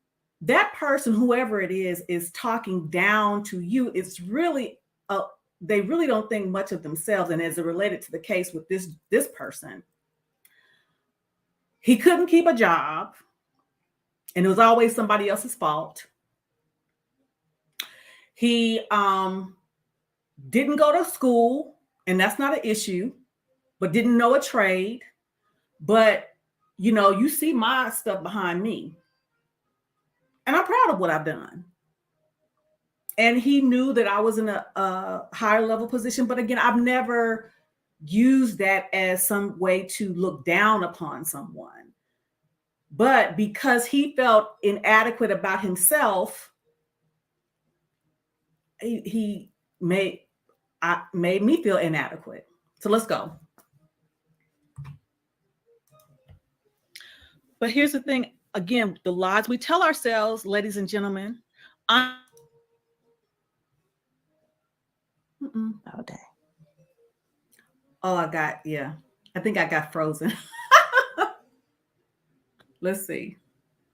S3: that person, whoever it is talking down to you, it's really they really don't think much of themselves. And as it related to the case with this person, he couldn't keep a job, and it was always somebody else's fault. He didn't go to school, and that's not an issue, but didn't know a trade. But you see my stuff behind me, and I'm proud of what I've done. And he knew that I was in a higher level position. But again, I've never used that as some way to look down upon someone. But because he felt inadequate about himself, he made me feel inadequate. So let's go.
S5: But here's the thing, again, the lies we tell ourselves, ladies and gentlemen.
S4: Oh, dang.
S3: Oh, I think I got frozen. Let's see.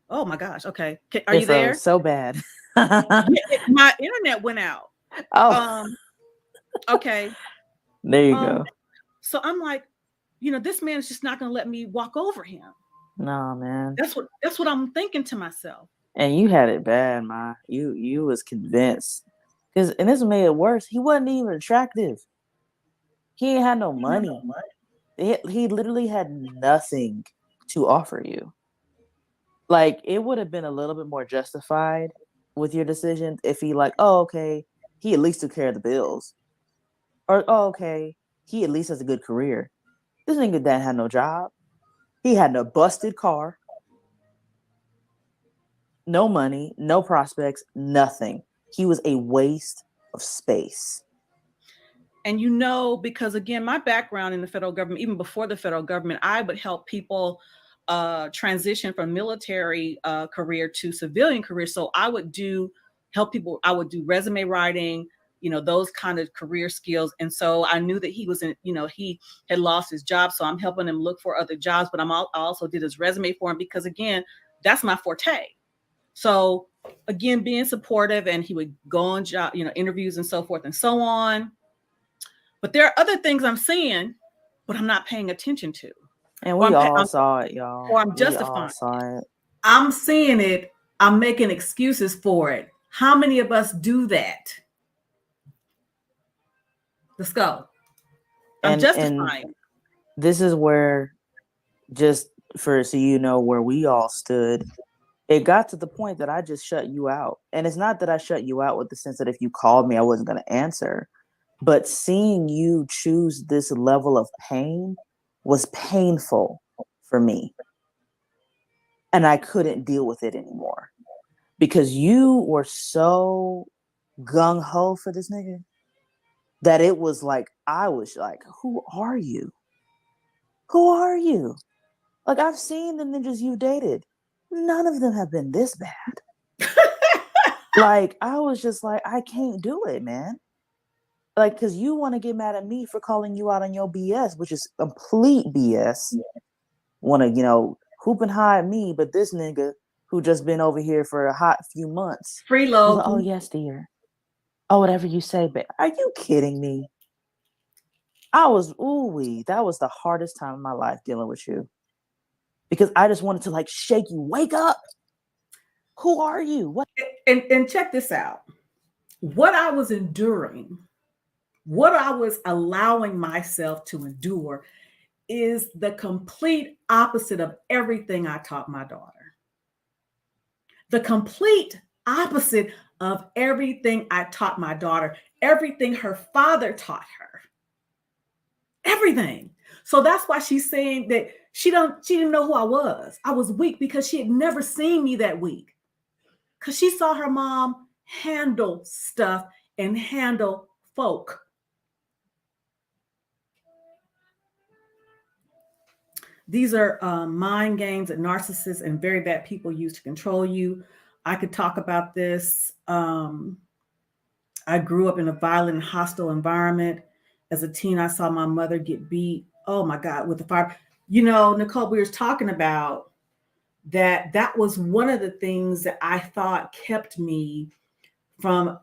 S5: Oh my gosh. Okay. Are you
S4: It
S5: there?
S4: froze so bad.
S5: My internet went out.
S4: Oh,
S5: Okay.
S4: there you go.
S5: So I'm like, this man is just not going to let me walk over him.
S4: No, man.
S5: That's what I'm thinking to myself.
S4: And you had it bad, Ma. You was convinced. And this made it worse. He wasn't even attractive. He ain't had no money. He literally had nothing to offer you. Like, it would have been a little bit more justified with your decision if he okay, he at least took care of the bills. Or, okay, he at least has a good career. This nigga that had no job. He had no busted car. No money, no prospects, nothing. He was a waste of space.
S5: And because again, my background in the federal government, even before the federal government, I would help people transition from military career to civilian career. So I would help people. I would do resume writing, those kind of career skills. And so I knew that he was he had lost his job. So I'm helping him look for other jobs, but I also did his resume for him because again, that's my forte. So again, being supportive, and he would go on job, interviews and so forth and so on. But there are other things I'm seeing, but I'm not paying attention to.
S4: And we all saw it, y'all.
S5: Or I'm
S4: We
S5: justifying
S4: all saw it.
S3: I'm seeing it. I'm making excuses for it. How many of us do that? Let's go.
S5: I'm justifying.
S4: And this is where, just so you know where we all stood, it got to the point that I just shut you out. And it's not that I shut you out with the sense that if you called me, I wasn't going to answer. But seeing you choose this level of pain was painful for me. And I couldn't deal with it anymore. Because you were so gung-ho for this nigga that it was like, I was like, who are you? Who are you? Like, I've seen the ninjas you've dated. None of them have been this bad. Like, I was just like, I can't do it, man. Like, because you want to get mad at me for calling you out on your BS, which is complete BS. Want to, hoop and hide me, but this nigga who just been over here for a hot few months.
S3: Freeload.
S4: Like, oh, yes, dear. Oh, whatever you say, babe. Are you kidding me? That was the hardest time in my life dealing with you. Because I just wanted to shake you. Wake up. Who are you? What?
S3: and check this out. What I was enduring, what I was allowing myself to endure is the complete opposite of everything I taught my daughter. The complete opposite of everything I taught my daughter, everything her father taught her. Everything. So that's why she's saying that she didn't know who I was. I was weak because she had never seen me that weak. Because she saw her mom handle stuff and handle folk. These are mind games that narcissists and very bad people use to control you. I could talk about this. I grew up in a violent and hostile environment. As a teen, I saw my mother get beat. Oh my God, with the fire. You know, Nicole, we were talking about that was one of the things that I thought kept me from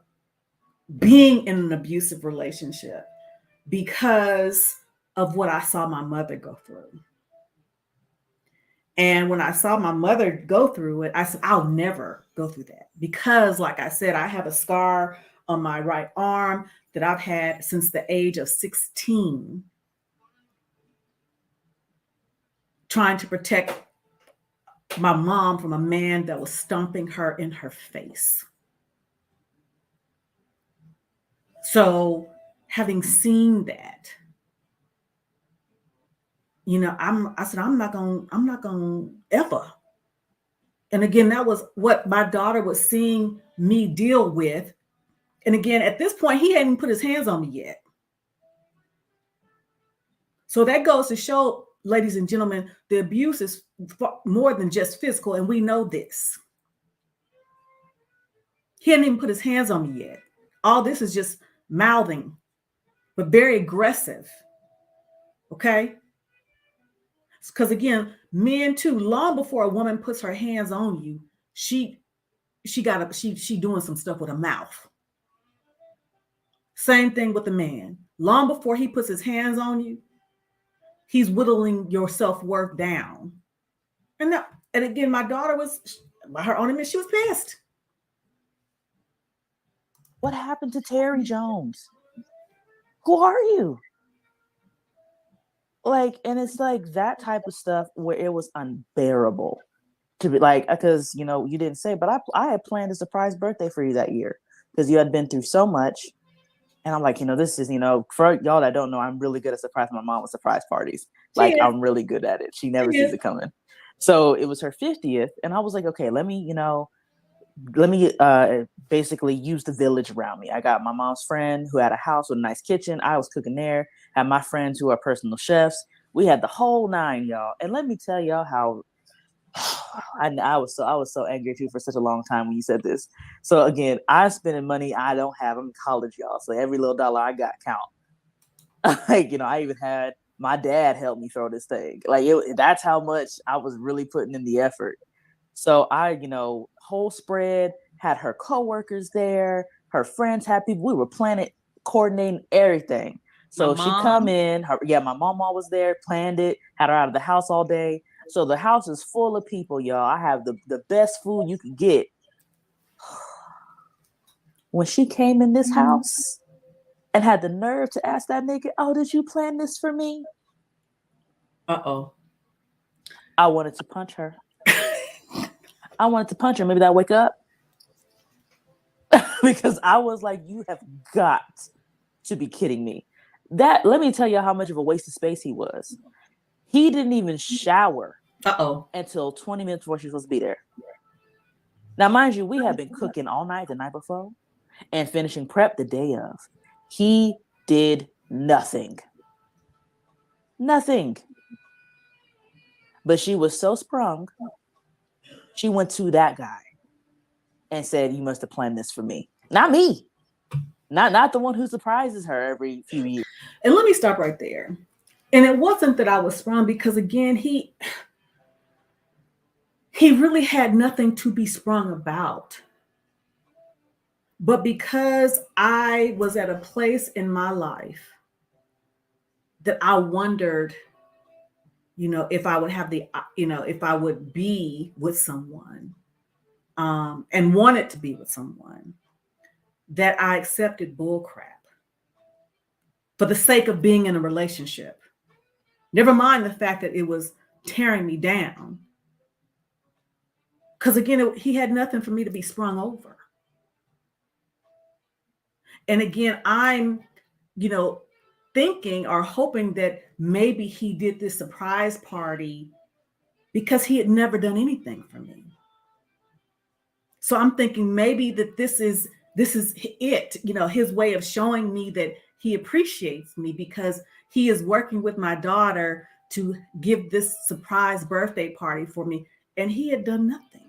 S3: being in an abusive relationship because of what I saw my mother go through. And when I saw my mother go through it, I said, I'll never go through that. Because, like I said, I have a scar on my right arm that I've had since the age of 16, trying to protect my mom from a man that was stomping her in her face. So, having seen that, you know, I said, I'm not gonna ever. And again, that was what my daughter was seeing me deal with. And again, at this point, he hadn't put his hands on me yet. So that goes to show, ladies and gentlemen, the abuse is more than just physical, and we know this. He hadn't even put his hands on me yet. All this is just mouthing, but very aggressive. Okay? Because again, men too, long before a woman puts her hands on you, she doing some stuff with her mouth. Same thing with the man. Long before he puts his hands on you, he's whittling your self-worth down. And again, my daughter was, by her own admission, she was pissed.
S4: What happened to Terry Jones? Who are you? Like, and it's like that type of stuff where it was unbearable to be like, because, you know, you didn't say, but I had planned a surprise birthday for you that year because you had been through so much. And I'm like, you know, this is, you know, for y'all that don't know, I'm really good at surprising my mom with surprise parties. Like, I'm really good at it. She never sees it coming. So it was her 50th. And I was like, okay, let me basically use the village around me. I got my mom's friend who had a house with a nice kitchen. I was cooking there. Had my friends who are personal chefs. We had the whole nine, y'all. And let me tell y'all how I was so angry at you for such a long time when you said this. So again, I'm spending money I don't have. I'm in college, y'all. So every little dollar I got count. Like, you know, I even had my dad help me throw this thing. Like that's how much I was really putting in the effort. So I, you know, whole spread, had her coworkers there, her friends had people. We were planning, coordinating everything. So she come in, my mama was there, planned it, had her out of the house all day. So the house is full of people, y'all. I have the best food you could get. When she came in this house and had the nerve to ask that nigga, oh, did you plan this for me?
S3: Uh-oh.
S4: I wanted to punch her. I wanted to punch her. Maybe that wake up. Because I was like, you have got to be kidding me. Let me tell you how much of a waste of space he was. He didn't even shower until 20 minutes before she was supposed to be there. Now, mind you, we had been cooking all night the night before and finishing prep the day of. He did nothing. Nothing. But she was so sprung, she went to that guy and said, you must have planned this for me. Not me. Not the one who surprises her every few years.
S3: And let me stop right there. And it wasn't that I was sprung, because again, he really had nothing to be sprung about. But because I was at a place in my life that I wondered, you know, if I would have if I would be with someone and wanted to be with someone, that I accepted bull crap for the sake of being in a relationship. Never mind the fact that it was tearing me down. Because again, he had nothing for me to be sprung over. And again, I'm, thinking or hoping that maybe he did this surprise party because he had never done anything for me. So I'm thinking maybe that this is it, his way of showing me that he appreciates me because he is working with my daughter to give this surprise birthday party for me. And he had done nothing.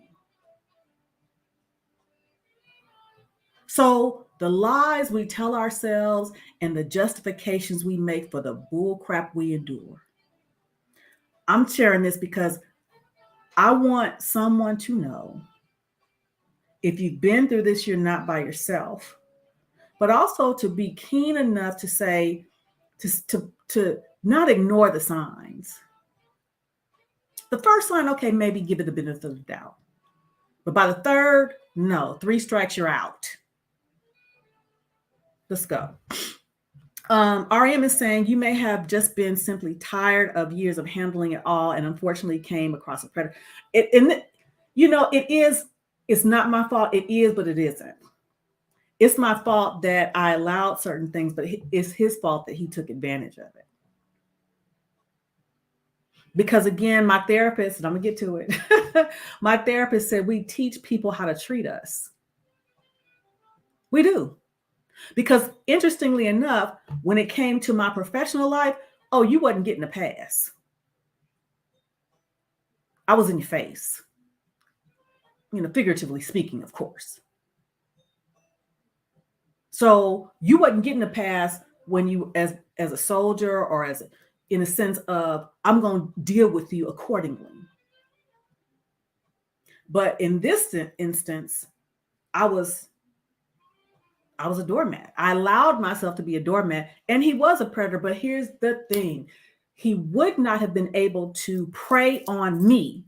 S3: So the lies we tell ourselves and the justifications we make for the bull crap we endure. I'm sharing this because I want someone to know, if you've been through this, you're not by yourself, but also to be keen enough to say, to not ignore the signs. The first sign, okay, maybe give it the benefit of the doubt. But by the third, no, 3 strikes, you're out. Let's go. RM is saying you may have just been simply tired of years of handling it all and unfortunately came across a predator. It's not my fault. It is, but it isn't. It's my fault that I allowed certain things, but it's his fault that he took advantage of it. Because again, my therapist, and I'm gonna get to it, my therapist said we teach people how to treat us. We do. Because interestingly enough, when it came to my professional life, you wasn't getting a pass. I was in your face. Figuratively speaking, of course. So you wasn't getting a pass when you, as a soldier or in a sense of, I'm going to deal with you accordingly. But in this instance, I was a doormat. I allowed myself to be a doormat, and he was a predator. But here's the thing. He would not have been able to prey on me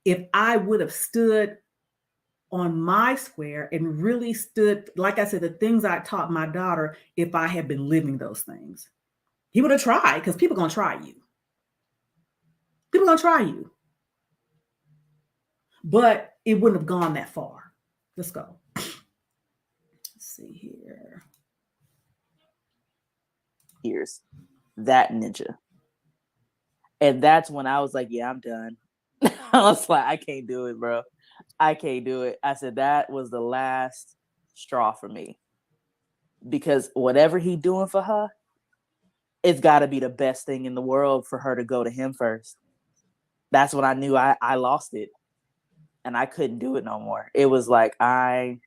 S3: if I would have stood on my square and really stood, like I said, the things I taught my daughter, if I had been living those things. He would have tried, because people are going to try you. People are going to try you. But it wouldn't have gone that far. Let's go. See here.
S4: Here's that ninja. And that's when I was like, yeah, I'm done. I was like, I can't do it, bro. I can't do it. I said that was the last straw for me. Because whatever he doing for her, it's got to be the best thing in the world for her to go to him first. That's when I knew I lost it. And I couldn't do it no more. It was like that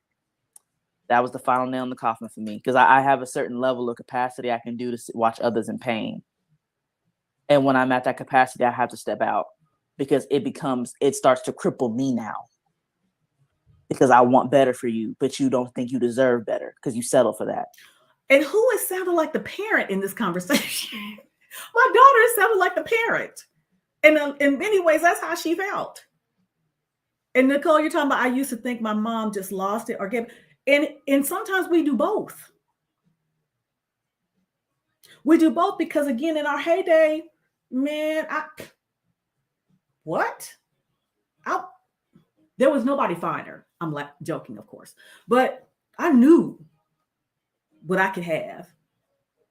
S4: was the final nail in the coffin for me, because I have a certain level of capacity I can do to watch others in pain. And when I'm at that capacity, I have to step out, because it starts to cripple me now, because I want better for you, but you don't think you deserve better because you settle for that.
S3: And who is sounding like the parent in this conversation? My daughter is sounding like the parent. And in many ways, that's how she felt. And Nicole, you're talking about, I used to think my mom just lost it or gave. And sometimes we do both. We do both because, again, in our heyday, man, there was nobody finer. I'm like joking, of course. But I knew what I could have.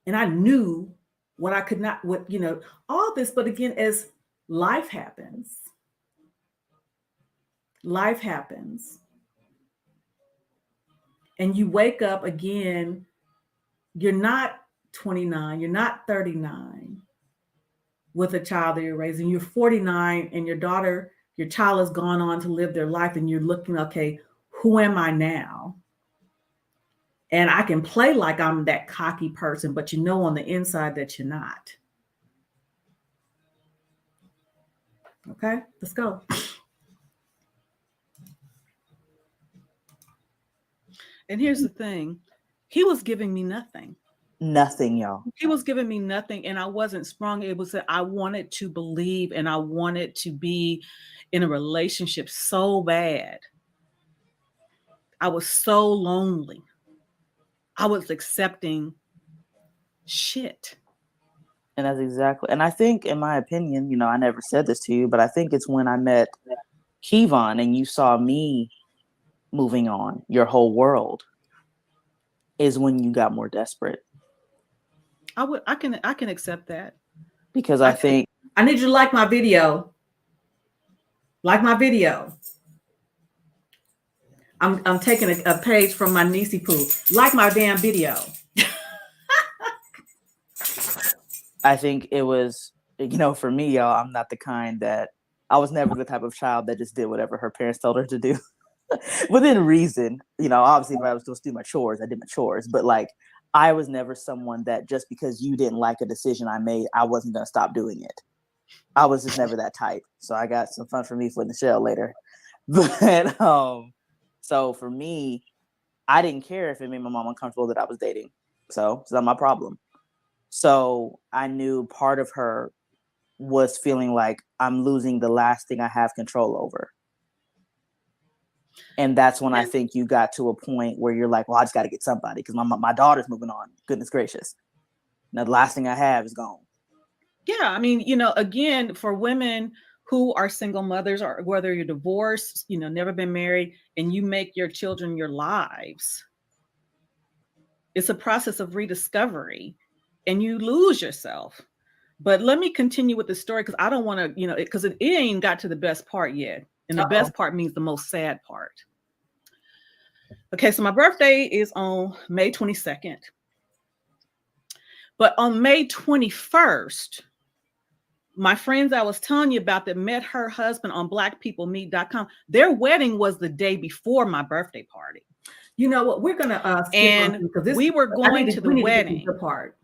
S3: And I knew what I could not, all this. But again, as life happens, and you wake up again, you're not 29, you're not 39 with a child that you're raising, you're 49 and your child has gone on to live their life, and you're looking, okay, who am I now? And I can play like I'm that cocky person, but on the inside that you're not. Okay, let's go.
S5: And here's the thing. He was giving me nothing.
S4: Nothing, y'all.
S5: He was giving me nothing, and I wasn't sprung. It was that I wanted to believe and I wanted to be in a relationship so bad. I was so lonely. I was accepting shit.
S4: And that's exactly, and I think, in my opinion, I never said this to you, but I think it's when I met Kevon and you saw me moving on, your whole world, is when you got more desperate.
S5: I can accept that.
S4: Because I think
S3: I need you to like my video. Like my video. I'm taking a page from my niecey poo. Like my damn video.
S4: I think it was, for me, y'all, I'm not the kind that, I was never the type of child that just did whatever her parents told her to do. Within reason, obviously if I was supposed to do my chores, I did my chores. But like, I was never someone that just because you didn't like a decision I made, I wasn't going to stop doing it. I was just never that type. So I got some fun for me for the shell later. But so for me, I didn't care if it made my mom uncomfortable that I was dating. So it's not my problem. So I knew part of her was feeling like I'm losing the last thing I have control over. And that's when I think you got to a point where you're like, well, I just got to get somebody because my daughter's moving on. Goodness gracious. Now the last thing I have is gone.
S5: Yeah. I mean, again, for women who are single mothers or whether you're divorced, never been married, and you make your children your lives, it's a process of rediscovery and you lose yourself. But let me continue with the story because I don't want to, because it ain't got to the best part yet. And the best part means the most sad part. Okay, so my birthday is on May 22nd. But on May 21st, my friends I was telling you about that met her husband on blackpeoplemeet.com, their wedding was the day before my birthday party.
S3: You know what? We're going to skip
S5: and we were going to the wedding.
S3: The part.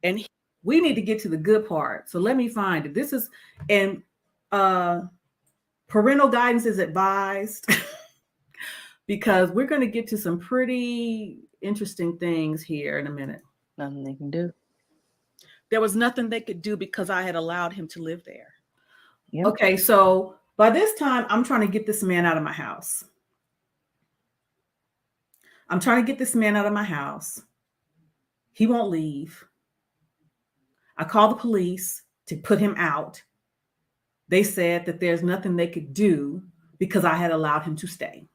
S5: And
S3: we need to get to the good part. So let me find it. This is, and parental guidance is advised because we're going to get to some pretty interesting things here in a minute.
S4: Nothing they can do.
S5: There was nothing they could do because I had allowed him to live there.
S3: Yep. Okay, so by this time, I'm trying to get this man out of my house. He won't leave. I called the police to put him out. They said that there's nothing they could do because I had allowed him to stay.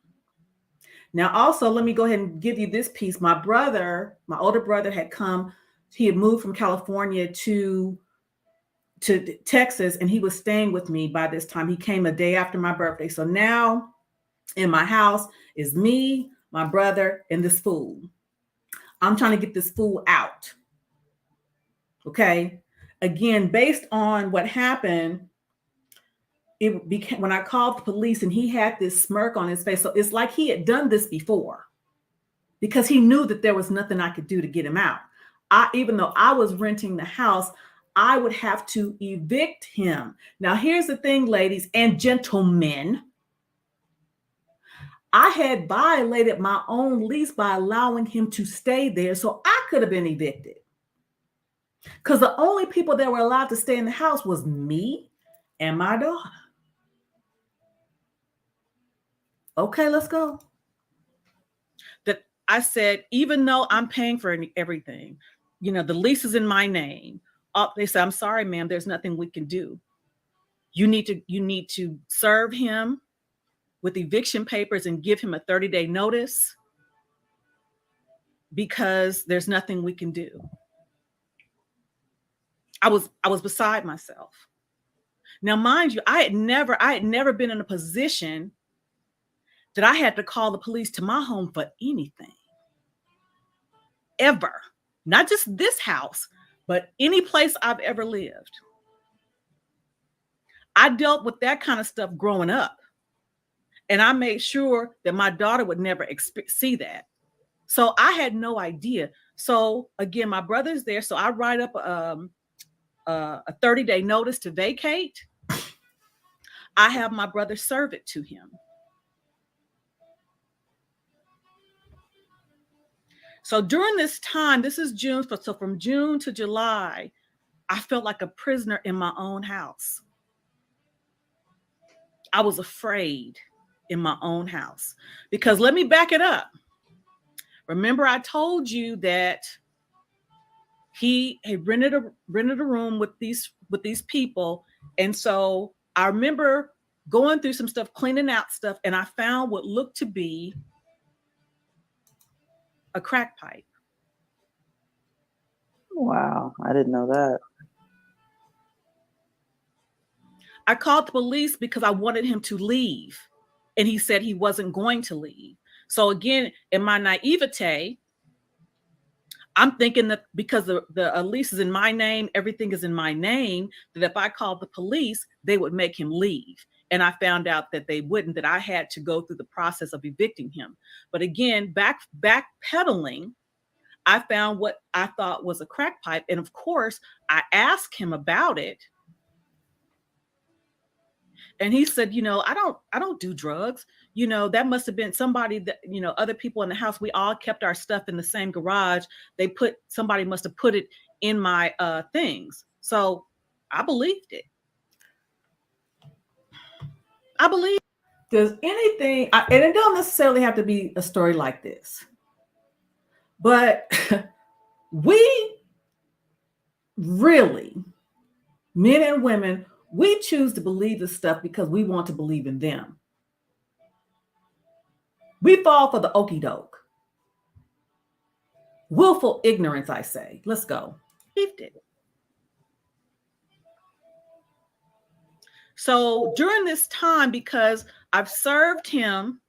S3: Now, also, let me go ahead and give you this piece. My older brother had come. He had moved from California to Texas, and he was staying with me by this time. He came a day after my birthday. So now in my house is me, my brother, and this fool. I'm trying to get this fool out. Okay. Again, based on what happened, it became when I called the police and he had this smirk on his face. So it's like he had done this before because he knew that there was nothing I could do to get him out. Even though I was renting the house, I would have to evict him. Now, here's the thing, ladies and gentlemen. I had violated my own lease by allowing him to stay there, so I could have been evicted. Because the only people that were allowed to stay in the house was me and my daughter. Okay, let's go.
S5: That I said, even though I'm paying for everything, the lease is in my name. They said, I'm sorry, ma'am, there's nothing we can do. You need to serve him with eviction papers and give him a 30-day notice because there's nothing we can do. I was beside myself. Now, mind you, I had never been in a position that I had to call the police to my home for anything. Ever. Not just this house, but any place I've ever lived. I dealt with that kind of stuff growing up. And I made sure that my daughter would never see that. So I had no idea. So again, my brother's there. So I write up a 30-day notice to vacate. I have my brother serve it to him. So during this time, this is June, so from June to July, I felt like a prisoner in my own house. I was afraid in my own house because let me back it up. Remember, I told you that he had rented a room with these people, and so I remember going through some stuff, cleaning out stuff, and I found what looked to be a crack pipe.
S4: Wow, I didn't know that.
S5: I called the police because I wanted him to leave, and he said he wasn't going to leave. So again, in my naivete, I'm thinking that because the lease is in my name, everything is in my name, that if I called the police, they would make him leave. And I found out that they wouldn't, that I had to go through the process of evicting him. But again, backpedaling, I found what I thought was a crack pipe. And of course, I asked him about it. And he said, I don't do drugs. That must have been somebody that, other people in the house, we all kept our stuff in the same garage. Somebody must have put it in my things. So I believed it. I believe.
S3: Does anything, and it don't necessarily have to be a story like this, but we really, men and women, we choose to believe this stuff because we want to believe in them. We fall for the okie doke. Willful ignorance, I say. Let's go.
S5: Believed it. So during this time, because I've served him,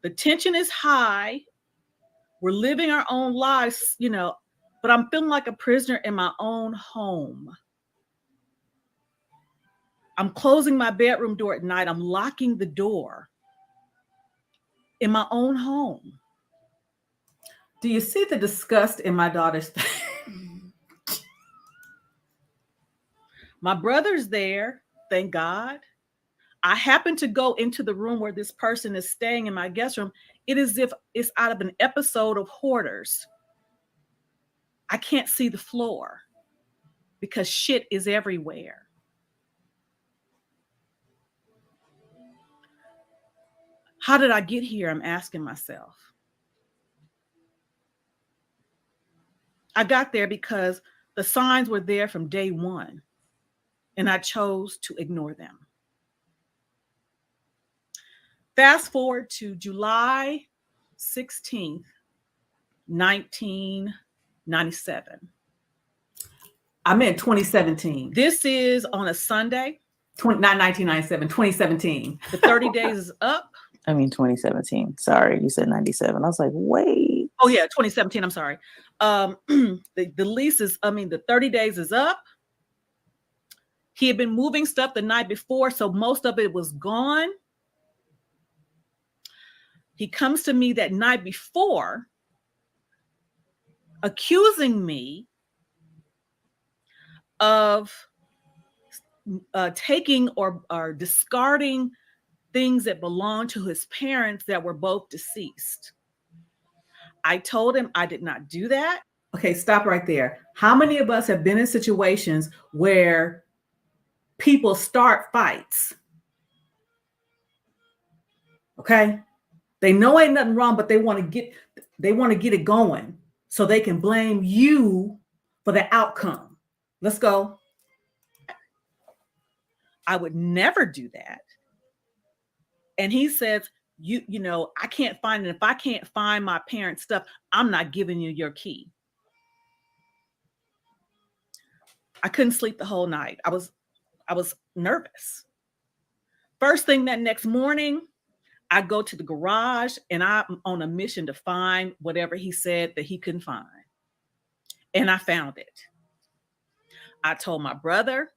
S5: the tension is high. We're living our own lives, but I'm feeling like a prisoner in my own home. I'm closing my bedroom door at night. I'm locking the door in my own home.
S3: Do you see the disgust in my daughter's face?
S5: My brother's there, thank God. I happen to go into the room where this person is staying in my guest room. It is as if it's out of an episode of Hoarders. I can't see the floor because shit is everywhere. How did I get here? I'm asking myself. I got there because the signs were there from day one, and I chose to ignore them. Fast forward to July 16th, 1997.
S3: I meant 2017.
S5: This is on a Sunday.
S3: Not 1997, 2017.
S5: The 30 days is up.
S4: I mean, 2017. Sorry, you said 97. I was like, wait.
S5: Oh yeah, 2017. I'm sorry. The lease is, the 30 days is up. He had been moving stuff the night before, so most of it was gone. He comes to me that night before, accusing me of taking or discarding things that belonged to his parents that were both deceased. I told him I did not do that.
S3: Okay, stop right there. How many of us have been in situations where people start fights? Okay? They know ain't nothing wrong, but they want to get it going so they can blame you for the outcome. Let's go.
S5: I would never do that. And he says, I can't find it. If I can't find my parents' stuff, I'm not giving you your key. I couldn't sleep the whole night. I was nervous. First thing that next morning, I go to the garage and I'm on a mission to find whatever he said that he couldn't find. And I found it. I told my brother,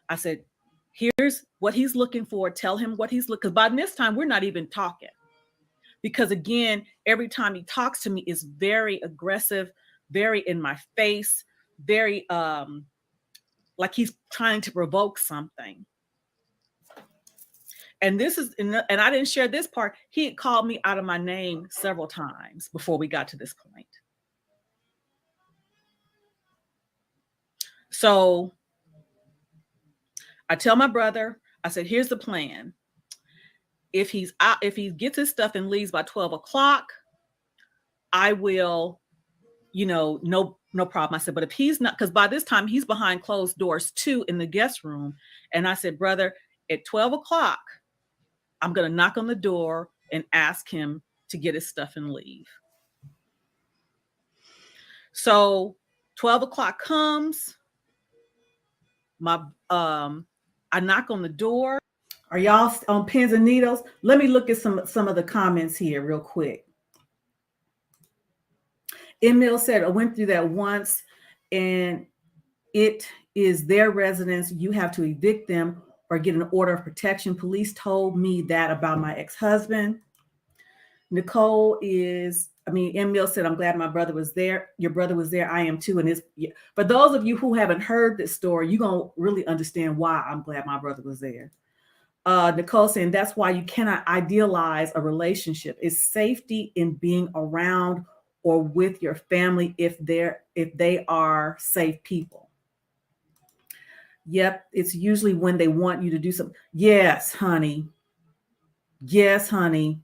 S5: I said, here's what he's looking for. Tell him what he's looking. Because by this time, we're not even talking. Because again, every time he talks to me is very aggressive, very in my face, very like he's trying to provoke something. And this is, and I didn't share this part. He had called me out of my name several times before we got to this point. So I tell my brother, I said, here's the plan. If he's out, if he gets his stuff and leaves by 12 o'clock, I will, no problem. I said, but if he's not, because by this time he's behind closed doors too in the guest room. And I said, brother, at 12 o'clock, I'm going to knock on the door and ask him to get his stuff and leave. So 12 o'clock comes, I knock on the door.
S3: Are y'all on pins and needles? Let me look at some of the comments here real quick. Emil said, I went through that once, and it is their residence. You have to evict them or get an order of protection. Police told me that about my ex-husband. Nicole Emil said, I'm glad my brother was there. Your brother was there. I am too. And for those of you who haven't heard this story, you're going to really understand why I'm glad my brother was there. Nicole saying, that's why you cannot idealize a relationship. It's safety in being around or with your family if they are safe people. Yep, it's usually when they want you to do something. Yes, honey. Yes, honey.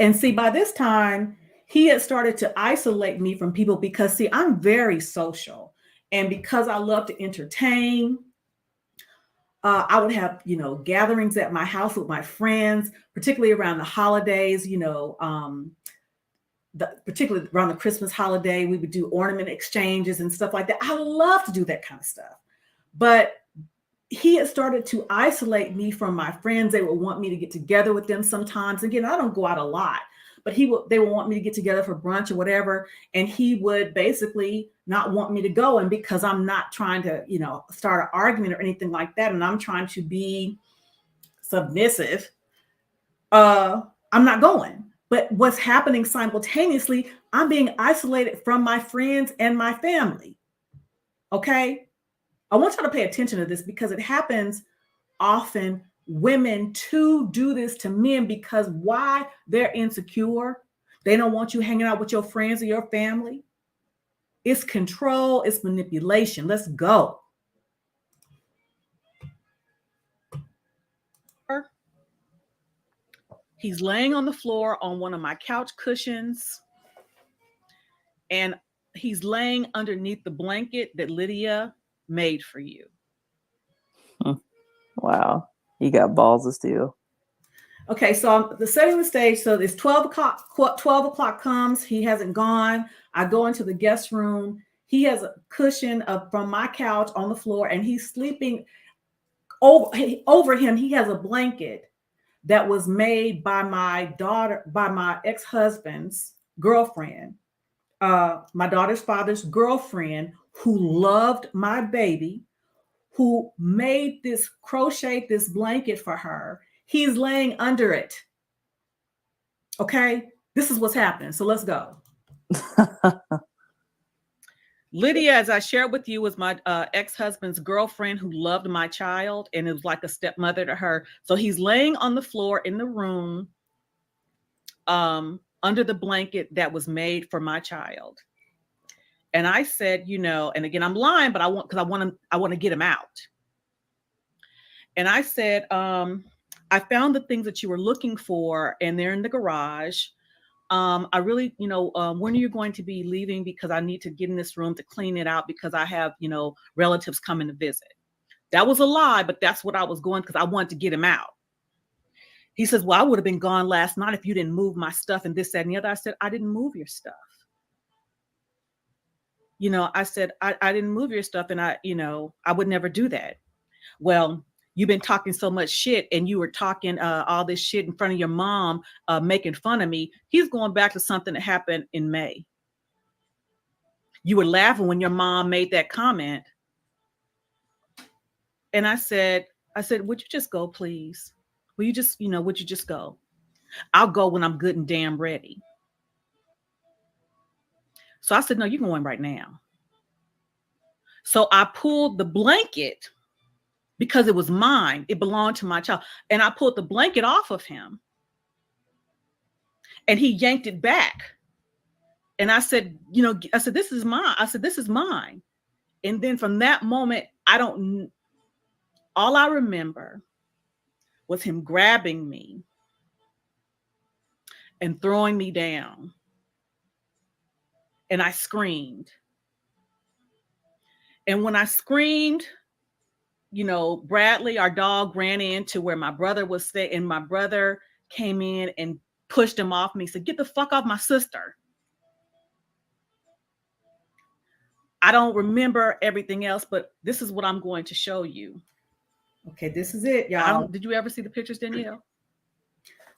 S3: And see, by this time, he had started to isolate me from people because, see, I'm very social. And because I love to entertain, I would have, gatherings at my house with my friends, particularly around the holidays, particularly around the Christmas holiday. We would do ornament exchanges and stuff like that. I love to do that kind of stuff. But he had started to isolate me from my friends. They would want me to get together with them sometimes. Again, I don't go out a lot, but they would want me to get together for brunch or whatever. And he would basically not want me to go. And because I'm not trying to, start an argument or anything like that, and I'm trying to be submissive, I'm not going. But what's happening simultaneously, I'm being isolated from my friends and my family. Okay? I want y'all to pay attention to this because it happens often. Women too do this to men because why? They're insecure. They don't want you hanging out with your friends or your family. It's control. It's manipulation. Let's go.
S5: He's laying on the floor on one of my couch cushions, and he's laying underneath the blanket that Lydia made for you.
S4: Wow. You got balls of steel.
S3: Okay, so I'm setting the stage. So it's 12 o'clock. 12 o'clock comes. He hasn't gone. I go into the guest room. He has a cushion from my couch on the floor, and he's sleeping over him. He has a blanket that was made by my ex-husband's girlfriend, my daughter's father's girlfriend, who loved my baby, who crocheted this blanket for her. He's laying under it. Okay, this is what's happening. So let's go.
S5: Lydia, as I shared with you, was my ex-husband's girlfriend who loved my child, and it was like a stepmother to her. So he's laying on the floor in the room under the blanket that was made for my child. And I said, and again, I'm lying, but I want to get him out. And I said, I found the things that you were looking for, and they're in the garage. I really, when are you going to be leaving? Because I need to get in this room to clean it out because I have, relatives coming to visit. That was a lie, but that's what I was going because I wanted to get him out. He says, well, I would have been gone last night if you didn't move my stuff and this, that, and the other. I said, I didn't move your stuff. I said, I didn't move your stuff, and I would never do that. Well, you've been talking so much shit, and you were talking all this shit in front of your mom, making fun of me. He's going back to something that happened in May. You were laughing when your mom made that comment. And I said, would you just go, please? Will you just, would you just go? I'll go when I'm good and damn ready. So I said, no, you're going right now. So I pulled the blanket because it was mine. It belonged to my child. And I pulled the blanket off of him and he yanked it back. And I said, this is mine. I said, this is mine. And then from that moment, all I remember was him grabbing me and throwing me down. And I screamed. And when I screamed, Bradley, our dog, ran into where my brother was staying, and my brother came in and pushed him off me. He said, "Get the fuck off my sister." I don't remember everything else, but this is what I'm going to show you.
S3: Okay, this is it, y'all.
S5: Did you ever see the pictures, Danielle?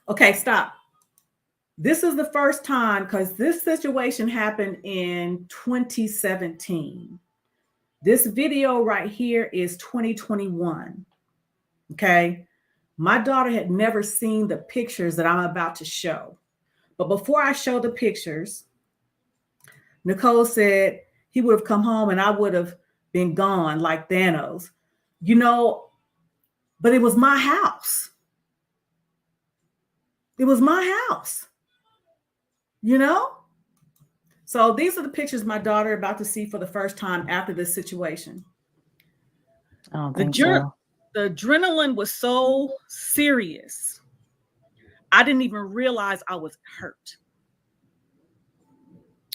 S3: Okay, stop. This is the first time, because this situation happened in 2017. This video right here is 2021. Okay. My daughter had never seen the pictures that I'm about to show. But before I show the pictures, Nicole said he would have come home and I would have been gone like Thanos. But it was my house. It was my house. So these are the pictures my daughter about to see for the first time after this situation.
S4: I don't think so.
S5: The adrenaline was so serious. I didn't even realize I was hurt.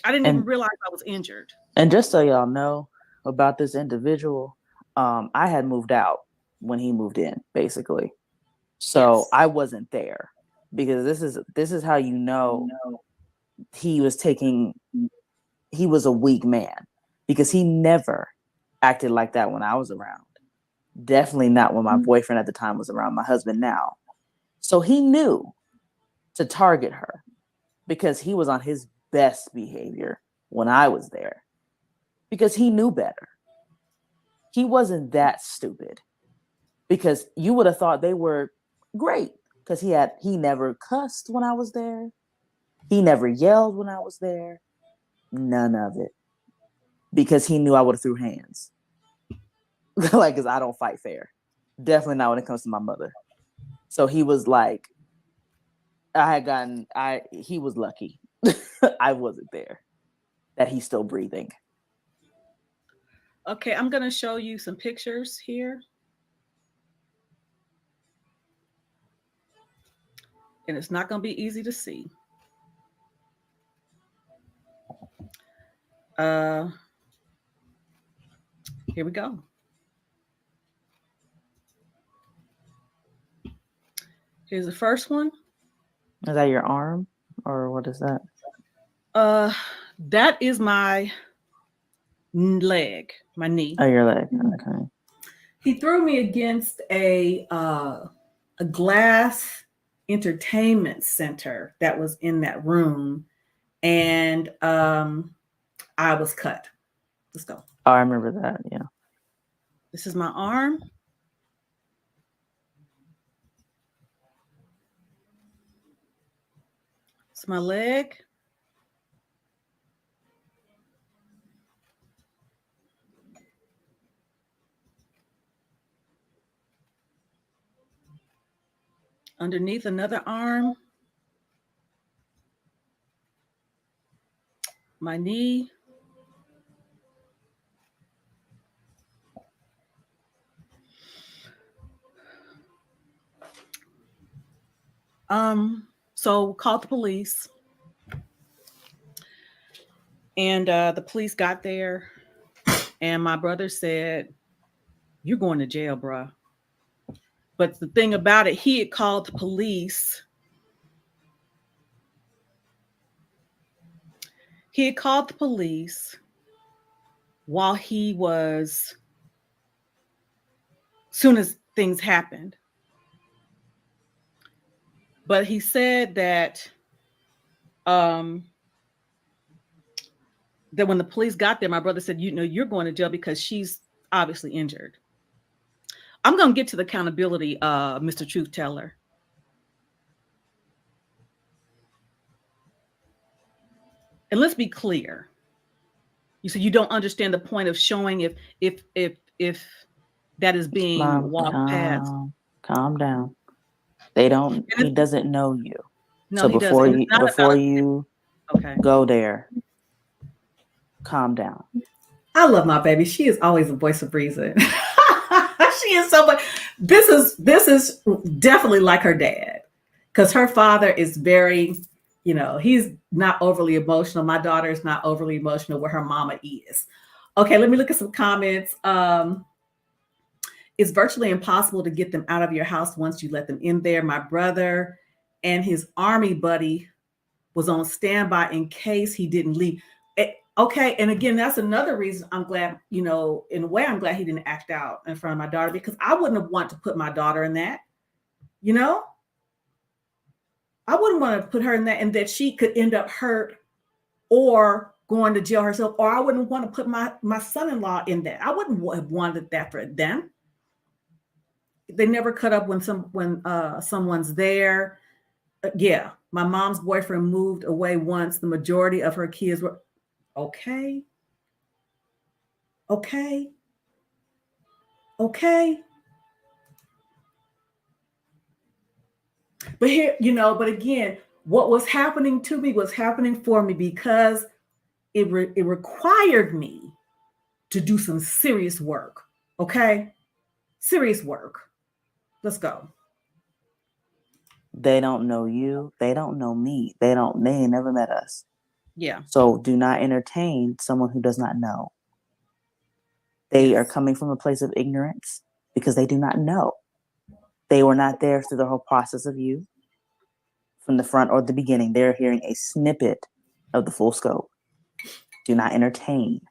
S5: I didn't even realize I was injured.
S4: And just so y'all know about this individual, I had moved out when he moved in, basically. So yes. I wasn't there, because this is how he was a weak man, because he never acted like that when I was around. Definitely not when my boyfriend at the time was around, my husband now. So he knew to target her because he was on his best behavior when I was there, because he knew better. He wasn't that stupid, because you would have thought they were great, because he never cussed when I was there. He never yelled when I was there. None of it. Because he knew I would have threw hands. Because I don't fight fair. Definitely not when it comes to my mother. So he was like, he was lucky. I wasn't there. That he's still breathing.
S5: Okay, I'm going to show you some pictures here. And it's not going to be easy to see. Here we go. Here's the first one.
S4: Is that your arm, or what is that?
S5: That is my leg, my knee.
S4: Oh, your leg. Okay.
S3: He threw me against a glass entertainment center that was in that room, and I was cut. Let's go.
S4: Oh, I remember that. Yeah.
S5: This is my arm. It's my leg. Underneath another arm. My knee. So called the police, and the police got there, and my brother said, "You're going to jail, bruh." But the thing about it, he had called the police. He had called the police while he was, soon as things happened. But he said that when the police got there, my brother said, "You're going to jail because she's obviously injured." I'm going to get to the accountability, Mr. Truth Teller. And let's be clear. You said you don't understand the point of showing if that is being
S4: Mom,
S5: walked past.
S4: calm down. They don't.
S5: And
S4: He doesn't know you.
S5: No,
S4: So
S5: he doesn't. And it's not
S4: before
S5: about
S4: you
S5: okay.
S4: go there, calm down.
S3: I love my baby. She is always a voice of reason. She is so much. This is definitely like her dad, because her father is very, he's not overly emotional. My daughter is not overly emotional where her mama is. Okay, let me look at some comments. It's virtually impossible to get them out of your house once you let them in there. My brother and his army buddy was on standby in case he didn't leave. Okay, and again, that's another reason I'm glad, in a way, I'm glad he didn't act out in front of my daughter, because I wouldn't have wanted to put my daughter in that, I wouldn't want to put her in that, and that she could end up hurt or going to jail herself, or I wouldn't want to put my son-in-law in that. I wouldn't have wanted that for them. They never cut up when someone's there. Yeah, my mom's boyfriend moved away once. The majority of her kids were okay. But here, but again, what was happening to me was happening for me because it required me to do some serious work. Okay? Serious work. Let's go.
S4: They don't know you. They don't know me. They ain't never met us.
S5: Yeah.
S4: So do not entertain someone who does not know. They are coming from a place of ignorance because they do not know. They were not there through the whole process of you from the front or the beginning. They're hearing a snippet of the full scope. Do not entertain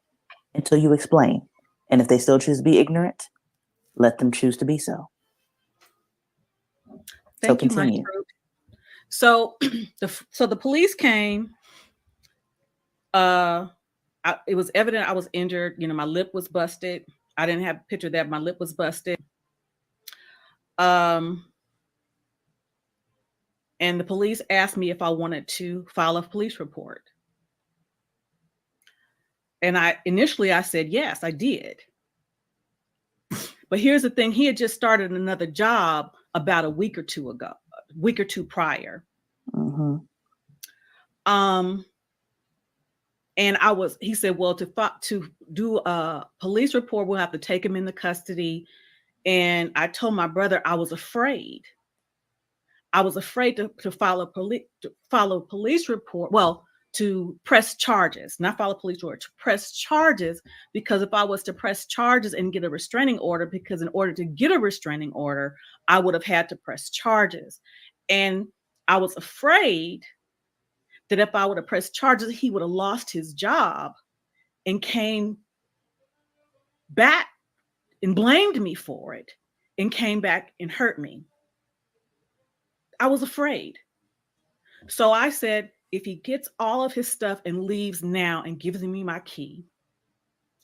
S4: until you explain. And if they still choose to be ignorant, let them choose to be so.
S5: Thank you,
S4: continue.
S5: my troop. So the police came. It was evident I was injured. My lip was busted. I didn't have a picture of that. My lip was busted. And the police asked me if I wanted to file a police report. And initially I said, yes, I did. But here's the thing. He had just started another job about a week or two prior.
S4: Mm-hmm.
S5: And he said, well, to do a police report, we'll have to take him into custody. And I told my brother I was afraid. I was afraid to file a police report. Well, to press charges, not file a police report, to press charges, because if I was to press charges and get a restraining order, because in order to get a restraining order, I would have had to press charges. And I was afraid that if I would have pressed charges, he would have lost his job and came back and blamed me for it and came back and hurt me. I was afraid. So I said, if he gets all of his stuff and leaves now and gives me my key,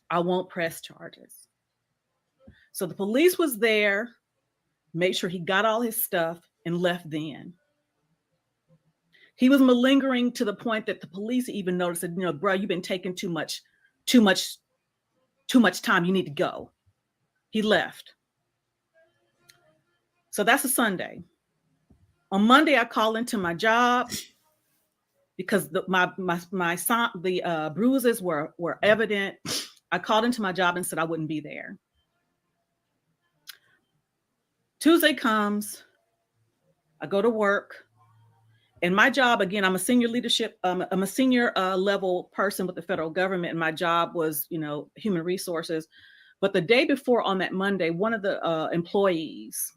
S5: I won't press charges. So the police was there, made sure he got all his stuff and left then. He was malingering to the point that the police even noticed that, bro, you've been taking too much time. You need to go. He left. So that's a Sunday. On Monday, I call into my job because the bruises were evident. I called into my job and said I wouldn't be there. Tuesday comes, I go to work, and my job, again, I'm a senior leadership, I'm a senior level person with the federal government, and my job was, human resources. But the day before, on that Monday, one of the employees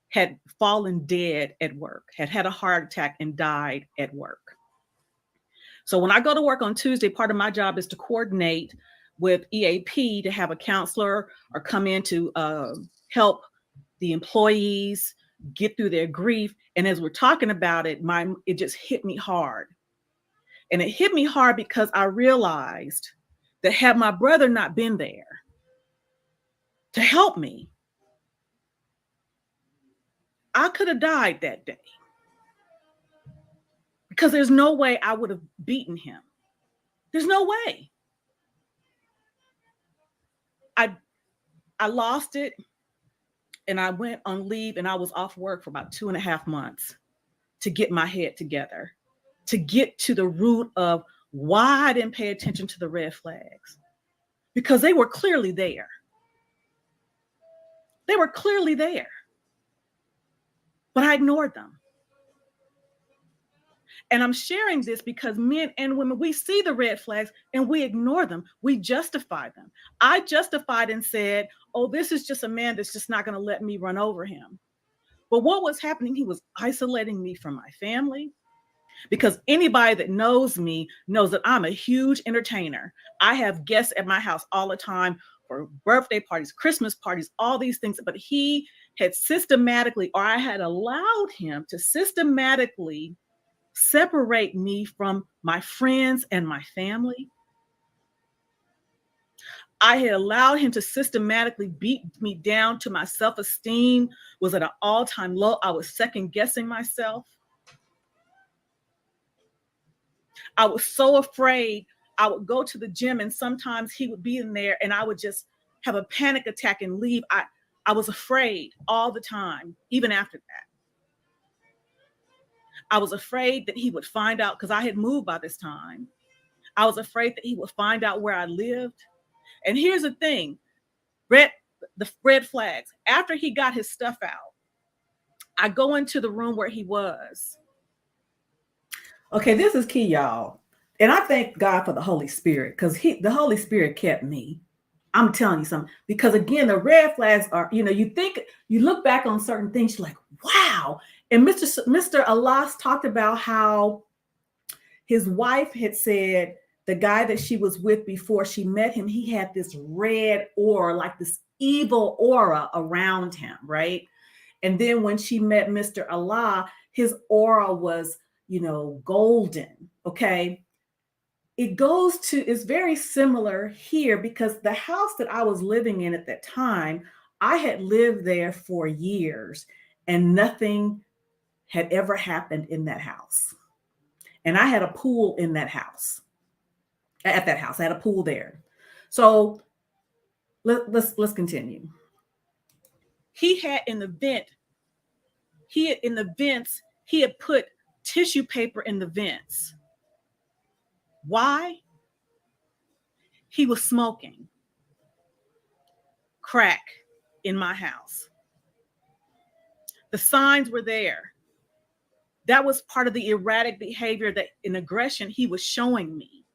S5: had fallen dead at work, had a heart attack and died at work. So when I go to work on Tuesday, part of my job is to coordinate with EAP to have a counselor or come in to help the employees get through their grief. And as we're talking about it, it just hit me hard. And it hit me hard because I realized that had my brother not been there to help me, I could have died that day. Because there's no way I would have beaten him. There's no way. I lost it, and I went on leave, and I was off work for about 2.5 months to get my head together, to get to the root of why I didn't pay attention to the red flags, because they were clearly there. They were clearly there, but I ignored them. And I'm sharing this because men and women, we see the red flags and we ignore them. We justify them. I justified and said, oh, this is just a man that's just not going to let me run over him. But what was happening? He was isolating me from my family, because anybody that knows me knows that I'm a huge entertainer. I have guests at my house all the time for birthday parties, Christmas parties, all these things. But he had systematically, or I had allowed him to systematically separate me from my friends and my family. I had allowed him to systematically beat me down to my self-esteem was at an all-time low. I was second guessing myself. I was so afraid. I would go to the gym and sometimes he would be in there and I would just have a panic attack and leave. I was afraid all the time, even after that. I was afraid that he would find out, because I had moved by this time. I was afraid that he would find out where I lived. And here's the thing, the red flags. After he got his stuff out, I go into the room where he was.
S3: Okay, this is key, y'all. And I thank God for the Holy Spirit, because the Holy Spirit kept me. I'm telling you something. Because again, the red flags are, you look back on certain things, you're like, wow. And Mr. Alas talked about how his wife had said the guy that she was with before she met him, he had this red aura, like this evil aura around him, right? And then when she met Mr. Allah, his aura was, golden, okay? It's very similar here, because the house that I was living in at that time, I had lived there for years and nothing had ever happened in that house. And I had a pool in that house. At that house, I had a pool there. So let's continue.
S5: He had in the vents, he had put tissue paper in the vents. Why? He was smoking crack in my house. The signs were there. That was part of the erratic behavior and aggression he was showing me.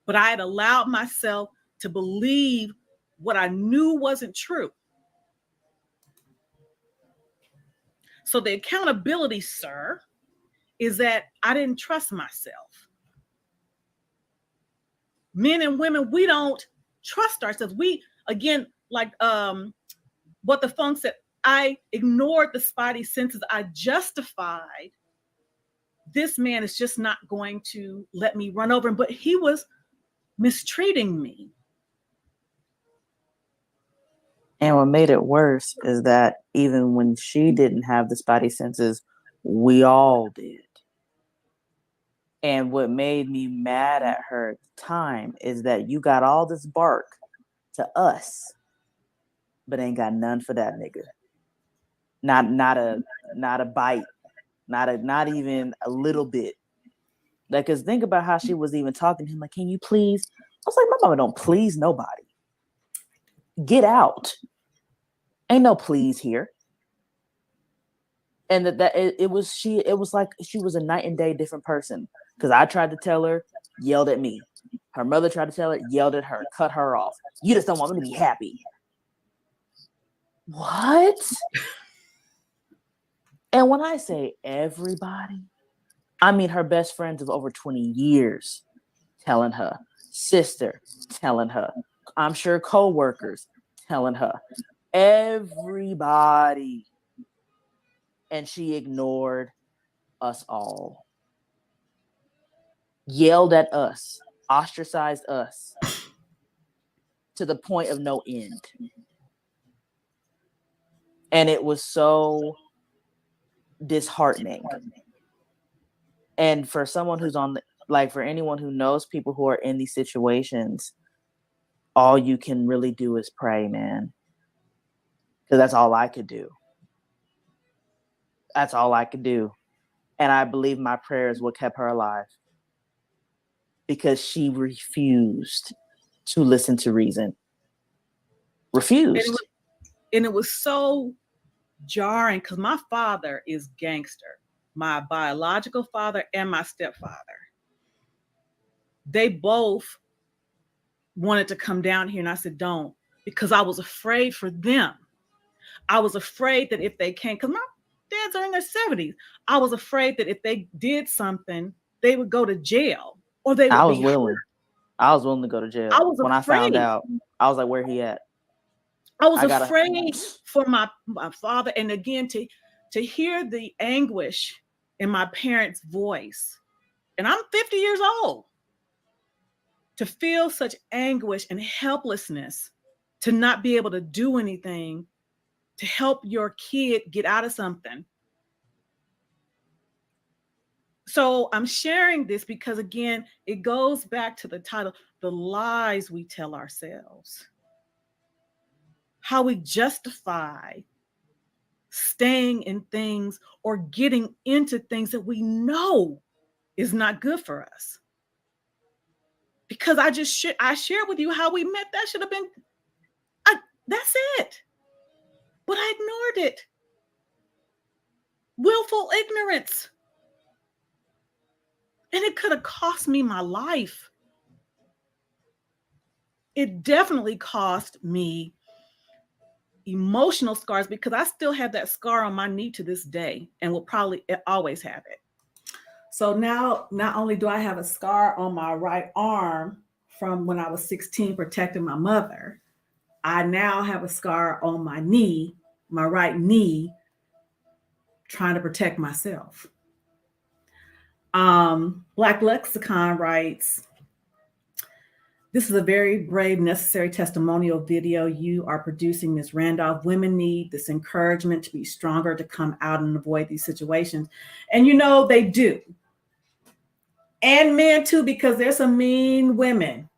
S5: But I had allowed myself to believe what I knew wasn't true. So the accountability, sir, is that I didn't trust myself. Men and women, we don't trust ourselves. We, again, like what the funk said, I ignored the spidey senses. I justified, this man is just not going to let me run over him, but he was mistreating me.
S4: And what made it worse is that even when she didn't have the spidey senses, we all did. And what made me mad at her at the time is that you got all this bark to us, but ain't got none for that nigga. Not a bite, not even a little bit. Like, cause think about how she was even talking to him. Like, can you please? I was like, my mama don't please nobody. Get out. Ain't no please here. And it was like she was a night and day different person. Because I tried to tell her, yelled at me. Her mother tried to tell her, yelled at her, cut her off. You just don't want me to be happy. What? And when I say everybody, I mean her best friends of over 20 years telling her, sister telling her, I'm sure co-workers telling her, everybody. And she ignored us all. Yelled at us, ostracized us to the point of no end. And it was so disheartening. And for someone who's for anyone who knows people who are in these situations, all you can really do is pray, man. Because that's all I could do. That's all I could do. And I believe my prayers what kept her alive. Because she refused to listen to reason. Refused.
S5: And it was so jarring because my father is gangster. My biological father and my stepfather. They both wanted to come down here, and I said, don't, because I was afraid for them. I was afraid that if they came, because my dads are in their 70s, I was afraid that if they did something, they would go to jail or they would
S4: I was
S5: be
S4: willing.
S5: hurt.
S4: I was willing to go to jail.
S5: I was
S4: When I found
S5: afraid.
S4: out, I was like, where he at?
S5: I was
S4: I gotta-
S5: afraid for my father. And again, to hear the anguish in my parents' voice, and I'm 50 years old, to feel such anguish and helplessness, to not be able to do anything to help your kid get out of something. So I'm sharing this because, again, it goes back to the title, the lies we tell ourselves, how we justify staying in things or getting into things that we know is not good for us. Because I shared with you how we met. That should have been, that's it. But I ignored it. Willful ignorance. And it could have cost me my life. It definitely cost me emotional scars because I still have that scar on my knee to this day and will probably always have it.
S3: So now, not only do I have a scar on my right arm from when I was 16 protecting my mother, I now have a scar on my knee, my right knee, trying to protect myself. Black Lexicon writes, this is a very brave, necessary testimonial video you are producing, Ms. Randolph. Women need this encouragement to be stronger, to come out and avoid these situations. And you know, they do. And men too, because there's some mean women.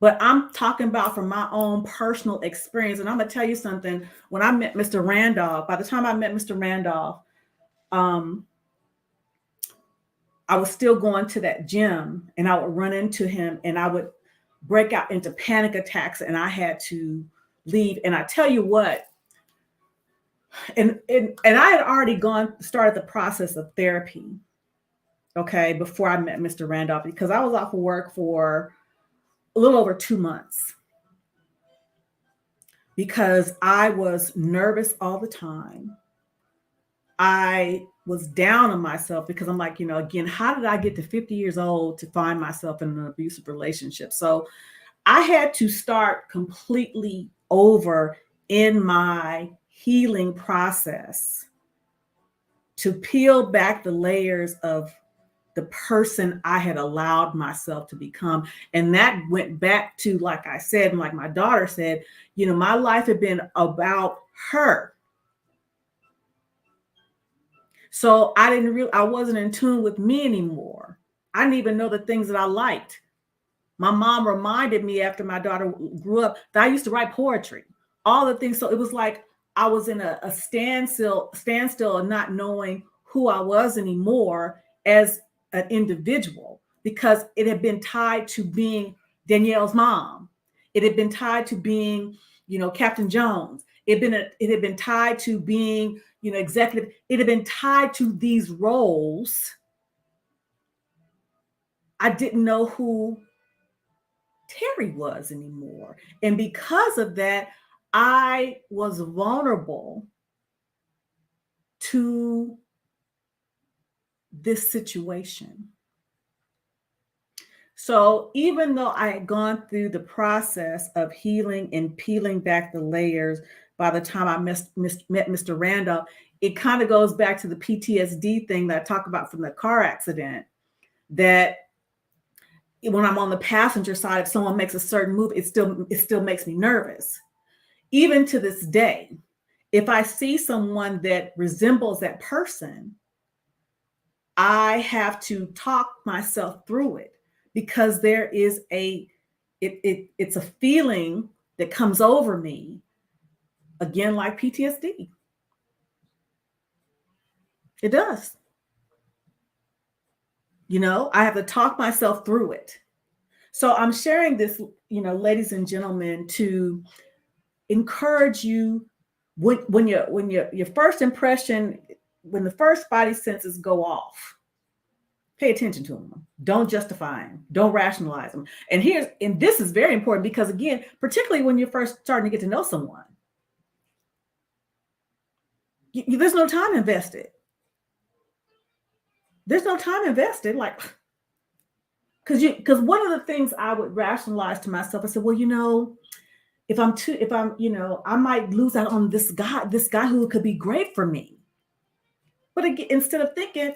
S3: But I'm talking about from my own personal experience. And I'm going to tell you something. When I met Mr. Randolph, by the time I met Mr. Randolph, I was still going to that gym and I would run into him and I would break out into panic attacks and I had to leave. And I tell you what, and I had already started the process of therapy, okay, before I met Mr. Randolph, because I was off of work for a little over 2 months because I was nervous all the time. I was down on myself because I'm like, again, how did I get to 50 years old to find myself in an abusive relationship? So I had to start completely over in my healing process to peel back the layers of the person I had allowed myself to become. And that went back to, like I said, and like my daughter said, my life had been about her. So I wasn't in tune with me anymore. I didn't even know the things that I liked. My mom reminded me after my daughter grew up that I used to write poetry, all the things. So it was like I was in a standstill and not knowing who I was anymore as an individual, because it had been tied to being Danielle's mom. It had been tied to being, Captain Jones. It had been tied to being, executive. It had been tied to these roles. I didn't know who Terry was anymore. And because of that, I was vulnerable to this situation. So even though I had gone through the process of healing and peeling back the layers, by the time I met Mr. Randolph, it kind of goes back to the PTSD thing that I talk about from the car accident, that when I'm on the passenger side, if someone makes a certain move, it still makes me nervous. Even to this day, if I see someone that resembles that person, I have to talk myself through it, because there is a it's a feeling that comes over me, again, like PTSD. It does. You know, I have to talk myself through it. So I'm sharing this, you know, ladies and gentlemen, to encourage you when your first impression, when the first body senses go off, pay attention to them. Don't justify them. Don't rationalize them. And this is very important because, again, particularly when you're first starting to get to know someone, there's no time invested. There's no time invested, like, because one of the things I would rationalize to myself, I said, well, you know, you know, I might lose out on this guy who could be great for me. But again, instead of thinking,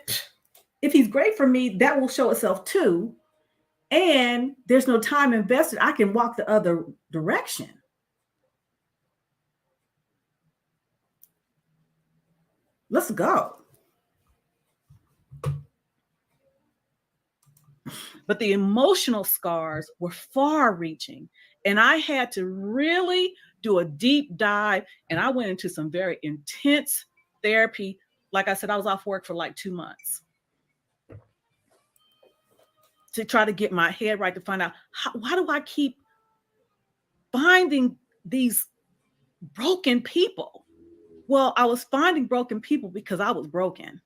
S3: if he's great for me, that will show itself too. And there's no time invested. I can walk the other direction. Let's go.
S5: But the emotional scars were far reaching. And I had to really do a deep dive. And I went into some very intense therapy. Like I said, I was off work for like 2 months to try to get my head right, to find out why do I keep finding these broken people? Well, I was finding broken people because I was broken.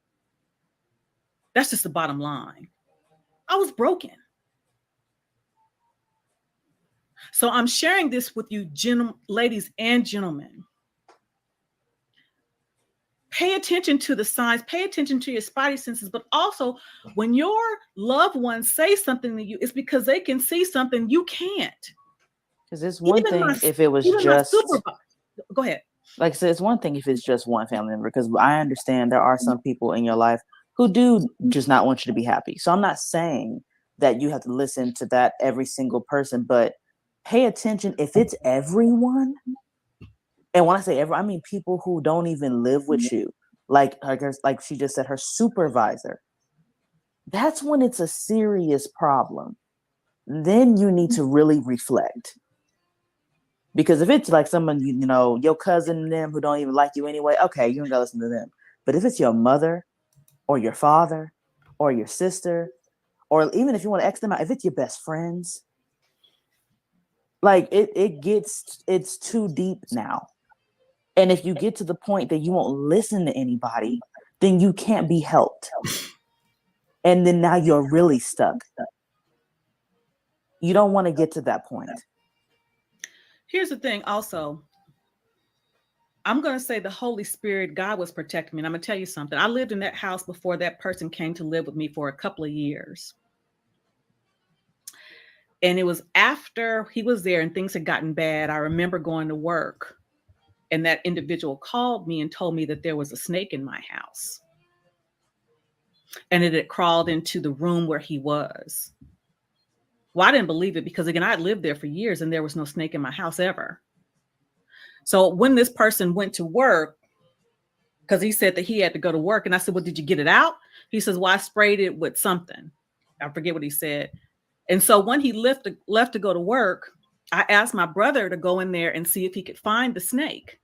S5: That's just the bottom line. I was broken. So I'm sharing this with you, ladies and gentlemen. Pay attention to the signs, pay attention to your spidey senses, but also when your loved ones say something to you, it's because they can see something you can't.
S4: Because it's one
S5: Even
S4: thing if it was just,
S5: go ahead.
S4: like I said, it's one thing if it's just one family member, because I understand there are some people in your life who do just not want you to be happy. So I'm not saying that you have to listen to that every single person, but pay attention if it's everyone. And when I say everyone, I mean people who don't even live with you, like she just said, her supervisor. That's when it's a serious problem. Then you need to really reflect. Because if it's like someone, you know, your cousin and them who don't even like you anyway, okay, you don't gotta listen to them. But if it's your mother or your father or your sister, or even if you want to X them out, if it's your best friends, like it's too deep now. And if you get to the point that you won't listen to anybody, then you can't be helped. And then now you're really stuck. You don't want to get to that point.
S5: Here's the thing also. I'm going to say the Holy Spirit, God was protecting me. And I'm going to tell you something. I lived in that house before that person came to live with me for a couple of years. And it was after he was there and things had gotten bad. I remember going to work and that individual called me and told me that there was a snake in my house. And it had crawled into the room where he was. Well, I didn't believe it because, again, I had lived there for years and there was no snake in my house ever. So when this person went to work, because he said that he had to go to work, and I said, well, did you get it out? He says, well, I sprayed it with something. I forget what he said. And so when he left to go to work, I asked my brother to go in there and see if he could find the snake.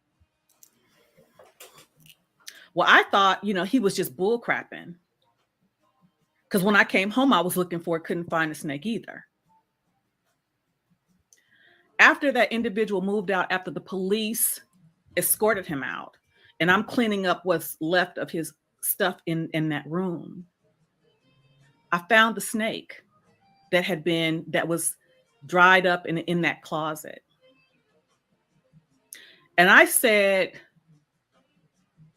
S5: Well, I thought, you know, he was just bull crapping. Because when I came home, I was looking for it, couldn't find the snake either. After that individual moved out, after the police escorted him out, and I'm cleaning up what's left of his stuff in that room, I found the snake that was dried up in that closet. And I said,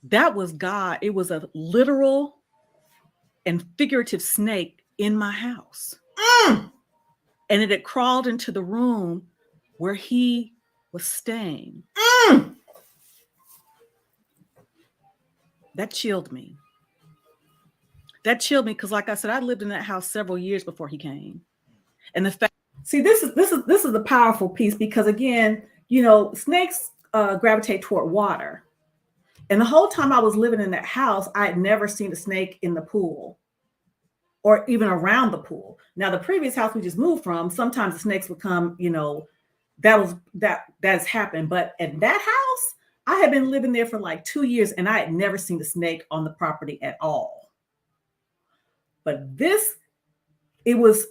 S5: that was God. It was a literal and figurative snake in my house. And it had crawled into the room where he was staying. That chilled me. That chilled me because, like I said, I lived in that house several years before he came. And the fact,
S3: see, this is the powerful piece because, again, you know, snakes gravitate toward water. And the whole time I was living in that house, I had never seen a snake in the pool or even around the pool. Now, the previous house we just moved from, sometimes the snakes would come, that's happened. But at that house, I had been living there for like 2 years and I had never seen a snake on the property at all. But it was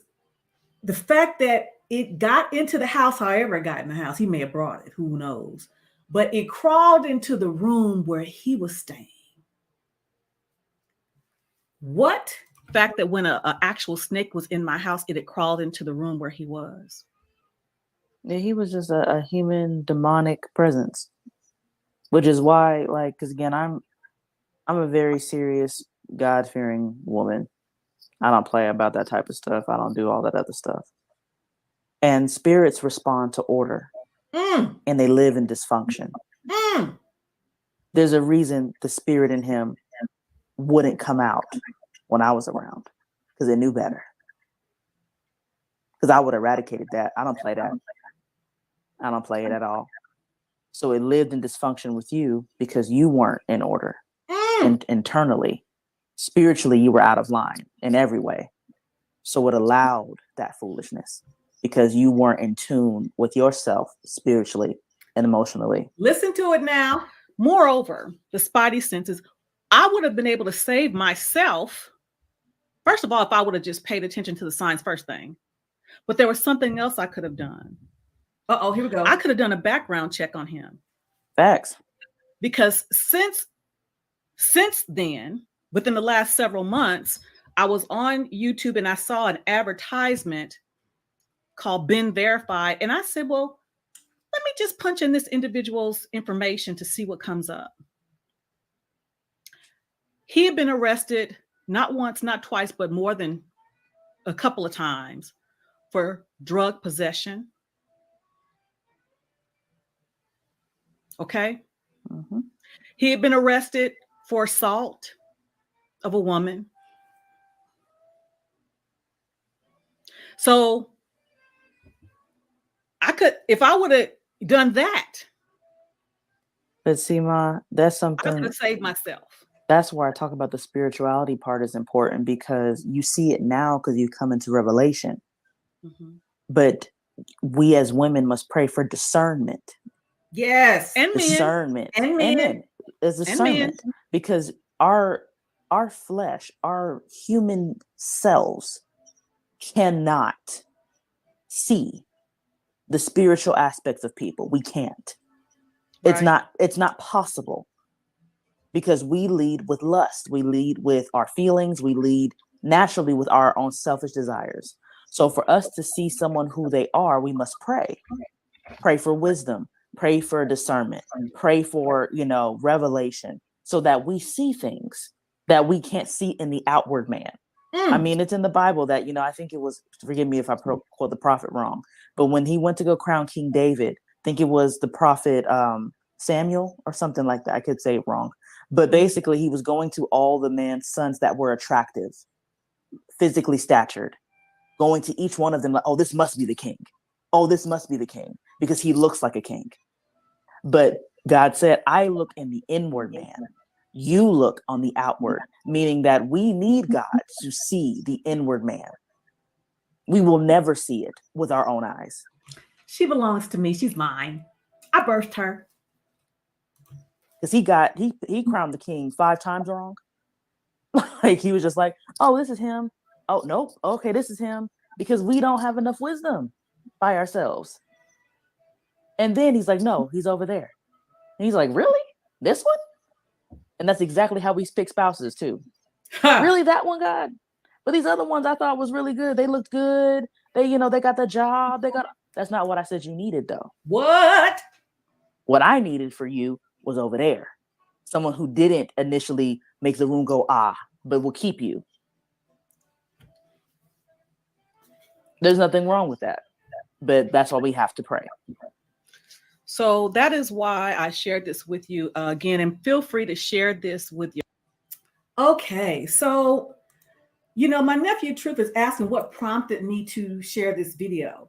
S3: the fact that it got into the house, however it got in the house. He may have brought it, who knows? But it crawled into the room where he was staying. What?
S5: The fact that when an actual snake was in my house, it had crawled into the room where he was.
S4: Yeah, he was just a human demonic presence, which is why, like, because again, I'm a very serious, God-fearing woman. I don't play about that type of stuff. I don't do all that other stuff. And spirits respond to order, and they live in dysfunction. There's a reason the spirit in him wouldn't come out when I was around, because it knew better. Because I would have eradicated that. I don't play that. I don't play it at all. So it lived in dysfunction with you because you weren't in order. And internally, spiritually, you were out of line in every way. So it allowed that foolishness because you weren't in tune with yourself spiritually and emotionally.
S3: Listen to it now.
S5: Moreover, the spidey senses, I would have been able to save myself. First of all, if I would have just paid attention to the signs first thing. But there was something else I could have done.
S3: Uh-oh, here we go.
S5: I could have done a background check on him.
S4: Facts.
S5: Because since then, within the last several months, I was on YouTube and I saw an advertisement called Been Verified. And I said, well, let me just punch in this individual's information to see what comes up. He had been arrested not once, not twice, but more than a couple of times for drug possession. Okay.
S4: Mm-hmm.
S5: He had been arrested for assault of a woman. So if I would have done that.
S4: But see, Ma, that's
S5: I could
S4: something.
S5: have saved myself.
S4: That's where I talk about the spirituality part is important because you see it now because you come into revelation.
S3: Mm-hmm.
S4: But we as women must pray for discernment.
S3: Yes.
S5: And men.
S4: Discernment.
S3: And men.
S4: Is discernment. Because our flesh, our human selves cannot see the spiritual aspects of people. We can't.
S5: Right.
S4: It's not possible. Because we lead with lust. We lead with our feelings. We lead naturally with our own selfish desires. So for us to see someone who they are, we must pray. Pray for wisdom. Pray for discernment. Pray for, revelation so that we see things that we can't see in the outward man. I mean, it's in the Bible that, I think it was, forgive me if I quote the prophet wrong, but when he went to go crown King David, I think it was the prophet Samuel or something like that. I could say it wrong. But basically, he was going to all the man's sons that were attractive, physically statured, going to each one of them like, oh, this must be the king. Oh, this must be the king because he looks like a king. But God said, I look in the inward man. You look on the outward, meaning that we need God to see the inward man. We will never see it with our own eyes.
S3: She belongs to me. She's mine. I birthed her.
S4: Because he crowned the king 5 times wrong. Like he was just like, oh, this is him. Oh, nope. Okay, this is him. Because we don't have enough wisdom by ourselves. And then he's like, no, he's over there. And he's like, really? This one? And that's exactly how we pick spouses too. Really, that one, God? But these other ones I thought was really good. They looked good. They got the job. That's not what I said you needed though.
S3: What?
S4: What I needed for you was over there. Someone who didn't initially make the room go, but will keep you. There's nothing wrong with that. But that's why we have to pray.
S5: So that is why I shared this with you again, and feel free to share this with you.
S3: Okay, so, my nephew Truth is asking what prompted me to share this video.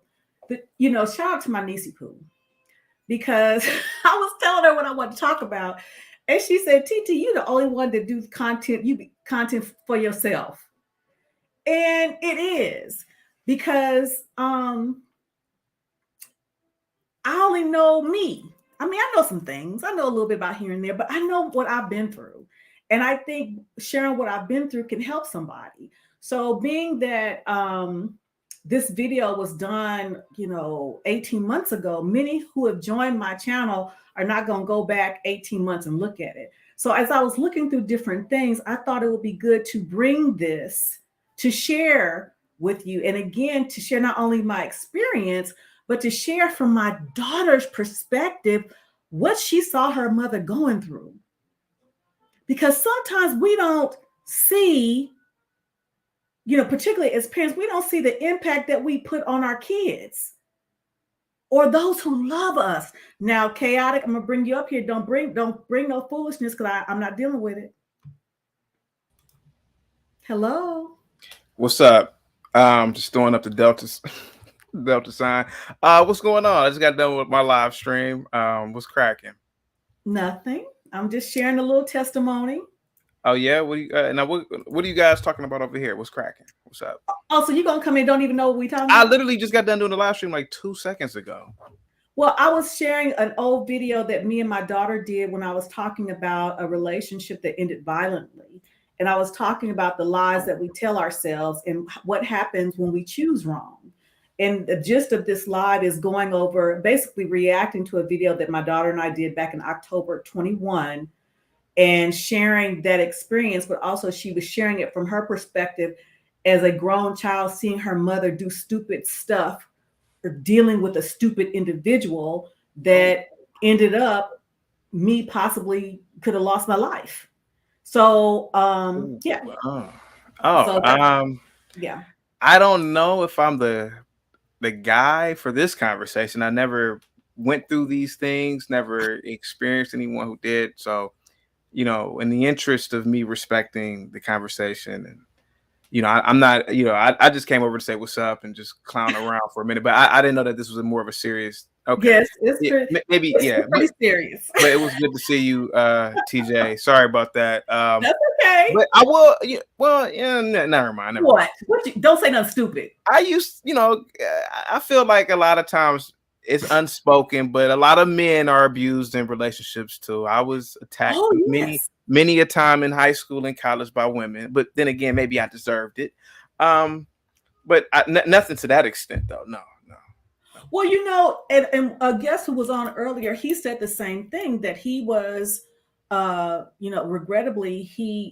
S3: But, shout out to my niecey Pooh, because I was telling her what I want to talk about. And she said, TT, you the only one that do content, you be content for yourself. And it is because I only know me. I mean, I know some things. I know a little bit about here and there, but I know what I've been through. And I think sharing what I've been through can help somebody. So being that this video was done, 18 months ago, many who have joined my channel are not going to go back 18 months and look at it. So as I was looking through different things, I thought it would be good to bring this to share with you. And again, to share not only my experience, but to share from my daughter's perspective what she saw her mother going through. Because sometimes we don't see, particularly as parents, we don't see the impact that we put on our kids or those who love us. Now, chaotic, I'm gonna bring you up here. Don't bring no foolishness because I'm not dealing with it. Hello.
S7: What's up? Just throwing up the Delta sign. What's going on? I just got done with my live stream. What's cracking?
S3: Nothing. I'm just sharing a little testimony.
S7: Oh yeah, what are you guys talking about over here? What's cracking? What's up?
S3: Oh, so you're gonna come in, don't even know what we talking
S7: I
S3: about?
S7: literally just got done doing the live stream like 2 seconds ago.
S3: Well, I was sharing an old video that me and my daughter did when I was talking about a relationship that ended violently. And I was talking about the lies that we tell ourselves and what happens when we choose wrong. And the gist of this live is going over, basically reacting to a video that my daughter and I did back in October 21 and sharing that experience, but also she was sharing it from her perspective as a grown child, seeing her mother do stupid stuff or dealing with a stupid individual that ended up me possibly could have lost my life. So yeah. Yeah.
S7: I don't know if I'm the guy for this conversation. I never went through these things, never experienced anyone who did. So, in the interest of me respecting the conversation and I'm not, I just came over to say what's up and just clown around for a minute, but I didn't know that this was more of a serious. Okay.
S3: Yes, it's
S7: maybe,
S3: it's pretty serious.
S7: But it was good to see you, TJ. Sorry about that.
S3: That's okay.
S7: But I will. Never mind.
S3: What? Don't say nothing stupid.
S7: I feel like a lot of times it's unspoken, but a lot of men are abused in relationships too. I was attacked many a time in high school and college by women, but then again, maybe I deserved it. But nothing to that extent, though. No.
S3: Well, and a guest who was on earlier, he said the same thing, that he was, regrettably,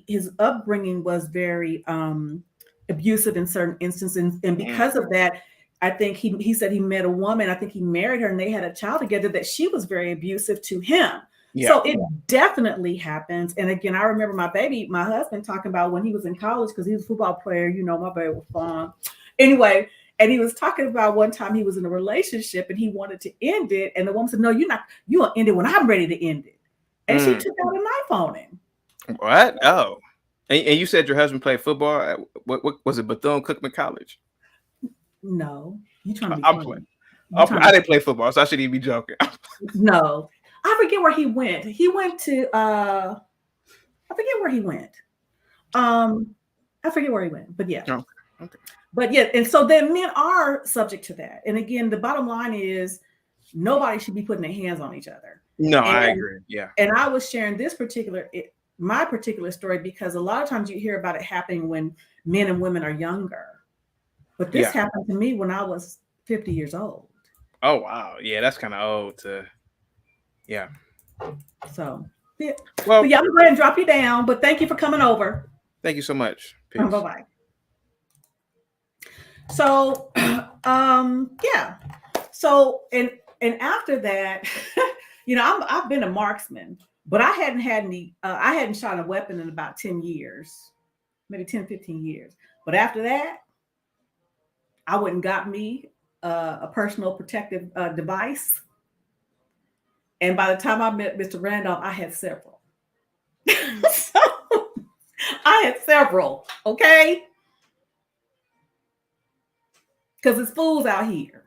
S3: his upbringing was very abusive in certain instances, and because of that, I think he said he met a woman. I think he married her, and they had a child together. That she was very abusive to him. Yeah. So it definitely happens. And again, I remember my husband talking about when he was in college, because he was a football player. My baby was fun. Anyway. And he was talking about one time he was in a relationship and he wanted to end it. And the woman said, no, you're going to end it when I'm ready to end it. And she took out a knife on him.
S7: What? Oh. And you said your husband played football at, what was it, Bethune-Cookman College?
S3: No. You trying to be
S7: funny. I didn't play football, so I shouldn't even be joking.
S3: No. I forget where he went. He went to, I forget where he went. But yeah.
S7: Okay.
S3: But yeah, and so then men are subject to that. And again, the bottom line is nobody should be putting their hands on each other.
S7: No, I agree. Yeah.
S3: And I was sharing my particular story because a lot of times you hear about it happening when men and women are younger. But this happened to me when I was 50 years old.
S7: Oh, wow. Yeah, that's kind of old to, yeah.
S3: So, yeah. Well, I'm going to go ahead and drop you down, but thank you for coming over.
S7: Thank you so much. Peace.
S3: Bye-bye. So, yeah. So, and after that, I've been a marksman, but I hadn't shot a weapon in about 10 years, maybe 10, 15 years. But after that, I went and got me a personal protective device. And by the time I met Mr. Randolph, I had several. So, I had several, okay? Because it's fools out here.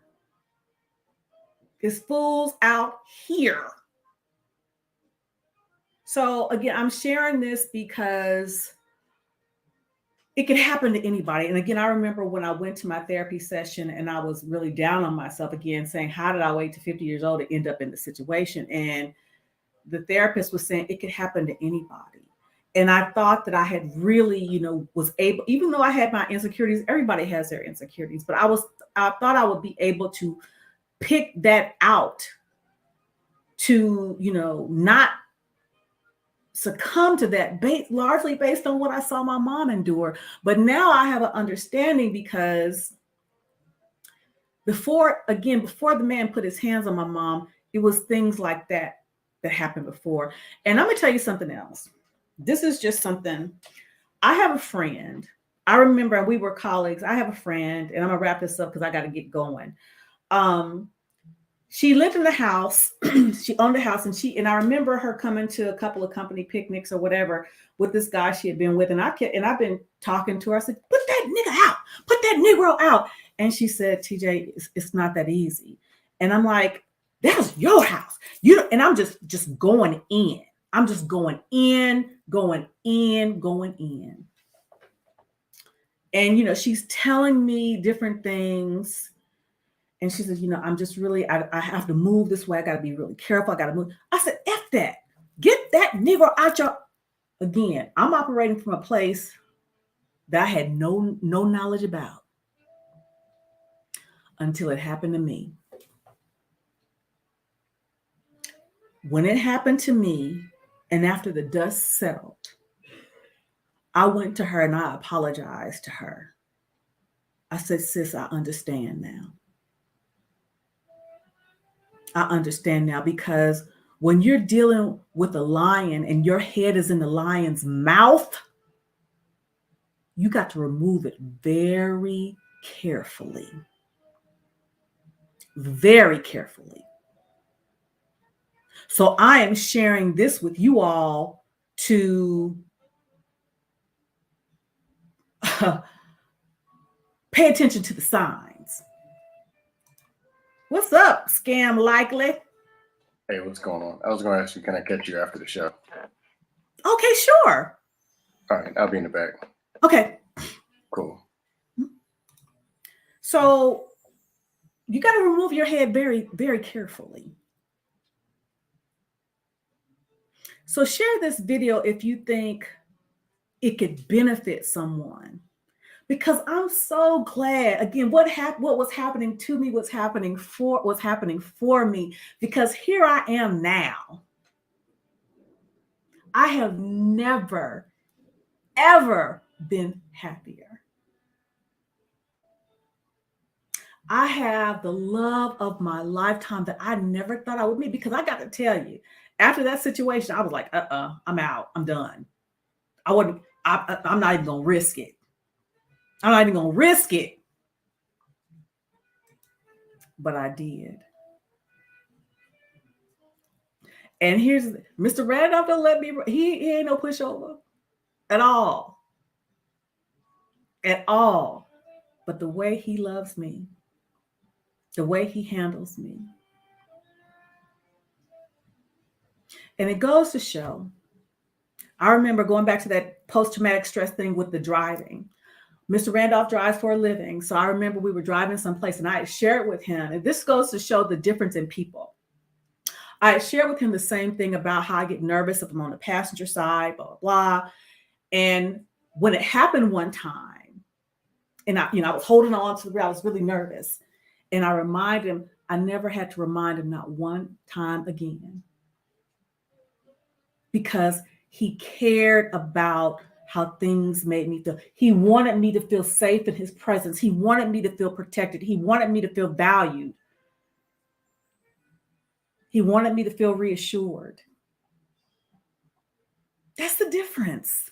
S3: It's fools out here. So again, I'm sharing this because it could happen to anybody. And again, I remember when I went to my therapy session and I was really down on myself again, saying, how did I wait to 50 years old to end up in the situation? And the therapist was saying it could happen to anybody. And I thought that I had really, was able, even though I had my insecurities, everybody has their insecurities, but I thought I would be able to pick that out to, not succumb to that, largely based on what I saw my mom endure. But now I have an understanding, because before the man put his hands on my mom, it was things like that happened before. And I'm gonna tell you something else. This is just something. I have a friend. I remember we were colleagues. I have a friend, and I'm gonna wrap this up because I got to get going. She lived in the house. She owned a house, and I remember her coming to a couple of company picnics or whatever with this guy she had been with. And I've been talking to her. I said, put that nigga out, put that Negro out. And she said, TJ, it's not that easy. And I'm like, that's your house. And I'm just going in. I'm just going in. And, she's telling me different things. And she says, I'm just really, I have to move this way. I got to be really careful. I got to move. I said, F that. Get that Negro out your, again, I'm operating from a place that I had no knowledge about until it happened to me. When it happened to me, and after the dust settled, I went to her and I apologized to her. I said, sis, I understand now. I understand now, because when you're dealing with a lion and your head is in the lion's mouth, you got to remove it very carefully. Very carefully. So I am sharing this with you all to pay attention to the signs. What's up, Scam Likely?
S8: Hey, what's going on? I was going to ask you, can I catch you after the show?
S3: Okay, sure.
S8: All right, I'll be in the back.
S3: Okay.
S8: Cool.
S3: So you got to remove your head very, very carefully. So share this video if you think it could benefit someone. Because I'm so glad, again, what was happening to me was happening for me, because here I am now. I have never, ever been happier. I have the love of my lifetime that I never thought I would meet, because I got to tell you, after that situation, I was like, I'm out. I'm done. I'm not even going to risk it. I'm not even going to risk it. But I did. And here's Mr. Randolph, don't let me, he ain't no pushover at all. At all. But the way he loves me, the way he handles me. And it goes to show, I remember going back to that post-traumatic stress thing with the driving. Mr. Randolph drives for a living. So I remember we were driving someplace and I had shared with him, and this goes to show the difference in people. I had shared with him the same thing about how I get nervous if I'm on the passenger side, blah, blah, blah. And when it happened one time, and I was holding on to the rail, I was really nervous. And I reminded him, I never had to remind him not one time again. Because he cared about how things made me feel. He wanted me to feel safe in his presence. He wanted me to feel protected. He wanted me to feel valued. He wanted me to feel reassured. That's the difference.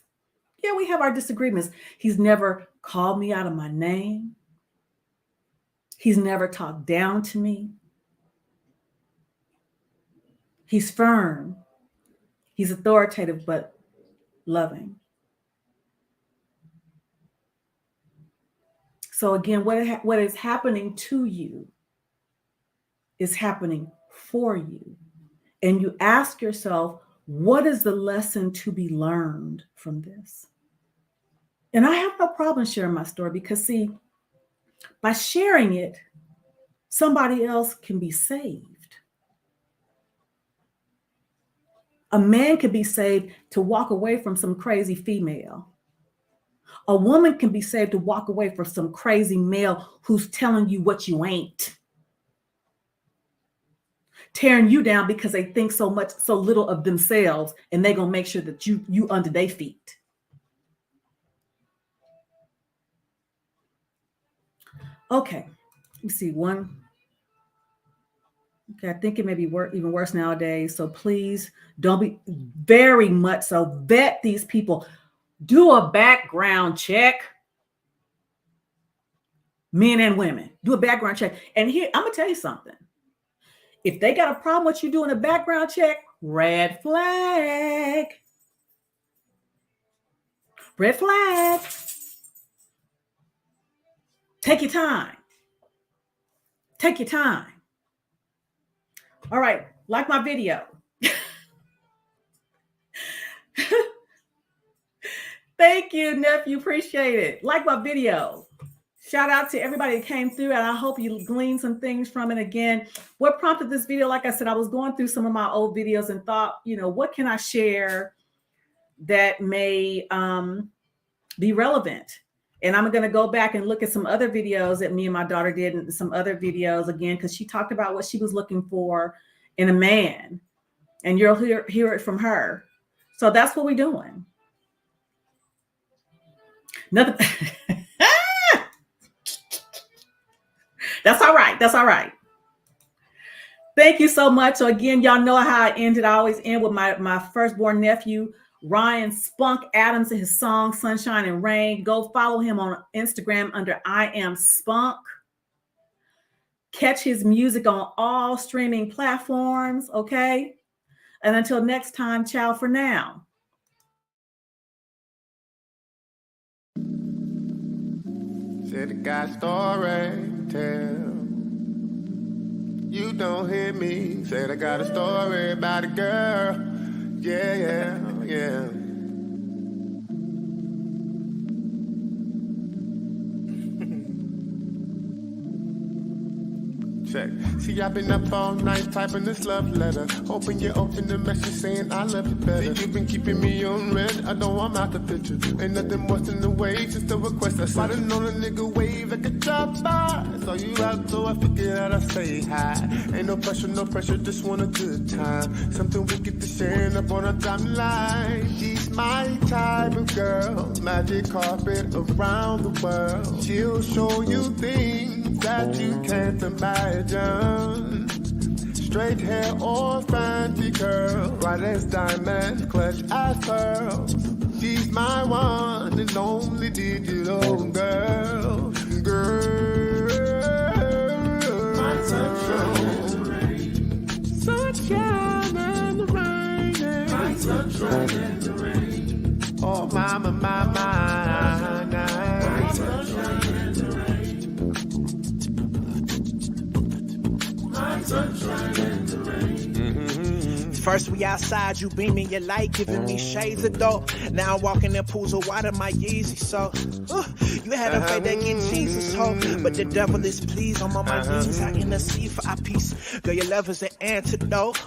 S3: Yeah, we have our disagreements. He's never called me out of my name. He's never talked down to me. He's firm. He's authoritative, but loving. So again, what is happening to you is happening for you. And you ask yourself, what is the lesson to be learned from this? And I have no problem sharing my story because, see, by sharing it, somebody else can be saved. A man can be saved to walk away from some crazy female. A woman can be saved to walk away from some crazy male who's telling you what you ain't. Tearing you down because they think so little of themselves, and they're going to make sure that you under their feet. Okay, let me see one. Okay, I think it may be even worse nowadays. So please don't be very much so. Vet these people. Do a background check. Men and women. Do a background check. And here, I'm going to tell you something. If they got a problem with you doing a background check, red flag. Red flag. Take your time. Take your time. All right, like my video. Thank you, nephew. Appreciate it. Like my video. Shout out to everybody that came through, and I hope you gleaned some things from it. Again, what prompted this video? Like I said, I was going through some of my old videos and thought, what can I share that may be relevant? And I'm going to go back and look at some other videos that me and my daughter did, and some other videos again, because she talked about what she was looking for in a man, and you'll hear it from her. So that's what we're doing. Nothing. That's all right. That's all right. Thank you so much. So again, y'all know how I ended. I always end with my firstborn nephew, Ryan Spunk Adams, and his song Sunshine and Rain. Go follow him on Instagram under I Am Spunk. Catch his music on all streaming platforms, okay? And until next time, ciao for now.
S1: Said I got a story to tell. You don't hear me. Said I got a story about a girl. Yeah. Check. See, I've been up all night typing this love letter. Hoping you open the message saying I love you better. See, you've been keeping me on red. I know I'm out the picture. Ain't nothing worse than the wave, just a request. I started on a nigga wave like a drop by. Saw you out, so I figured out I'd say hi. Ain't no pressure, just want a good time. Something we get to share up on a timeline. She's my type of girl. Magic carpet around the world. She'll show you things that you can't imagine. Straight hair or fancy curl, bright as diamonds, clutch as pearls. She's my one and only digital girl. My sunshine and the rain. Sunshine and the rain. My sunshine and the rain. Oh, my. My sunshine and the rain. My sunshine and the rain.
S9: First we outside, you beaming your light, giving me shades of dope. Now I'm walking in pools of water, my Yeezy. So, you had a faith that get Jesus hope, but the devil is pleased. I'm on my knees, I intercede for our peace. Girl, your love is an antidote.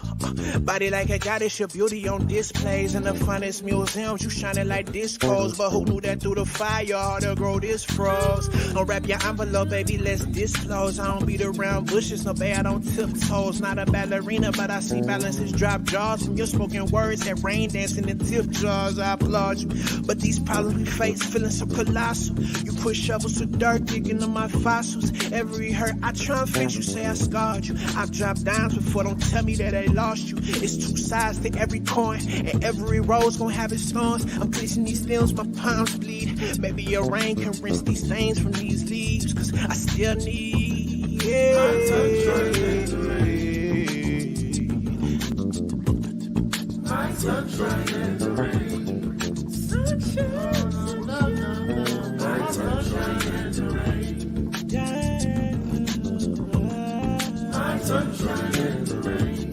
S9: Body like a goddess, your beauty on displays in the finest museums. You shining like discos, but who knew that through the fire, all the grow this froze. Don't wrap your envelope, baby, let's disclose. I don't beat around bushes, no babe, I don't tiptoes. Not a ballerina, but I see balances drop jaws from your spoken words that rain dancing in tip jars. I applaud you, but these problems we face feeling so colossal. You push shovels of dirt, digging on my fossils. Every hurt I try and fix, you say I scarred you. I've dropped dimes before, don't tell me that I lost you. It's two sides to every coin, and every road's gonna have its thorns. I'm placing these stems, my palms bleed. Maybe your rain can rinse these stains from these leaves, cause I still need my sunshine and the rain. My sunshine and the rain. Sunshine, my sunshine and the rain. Yeah. My sunshine and the rain.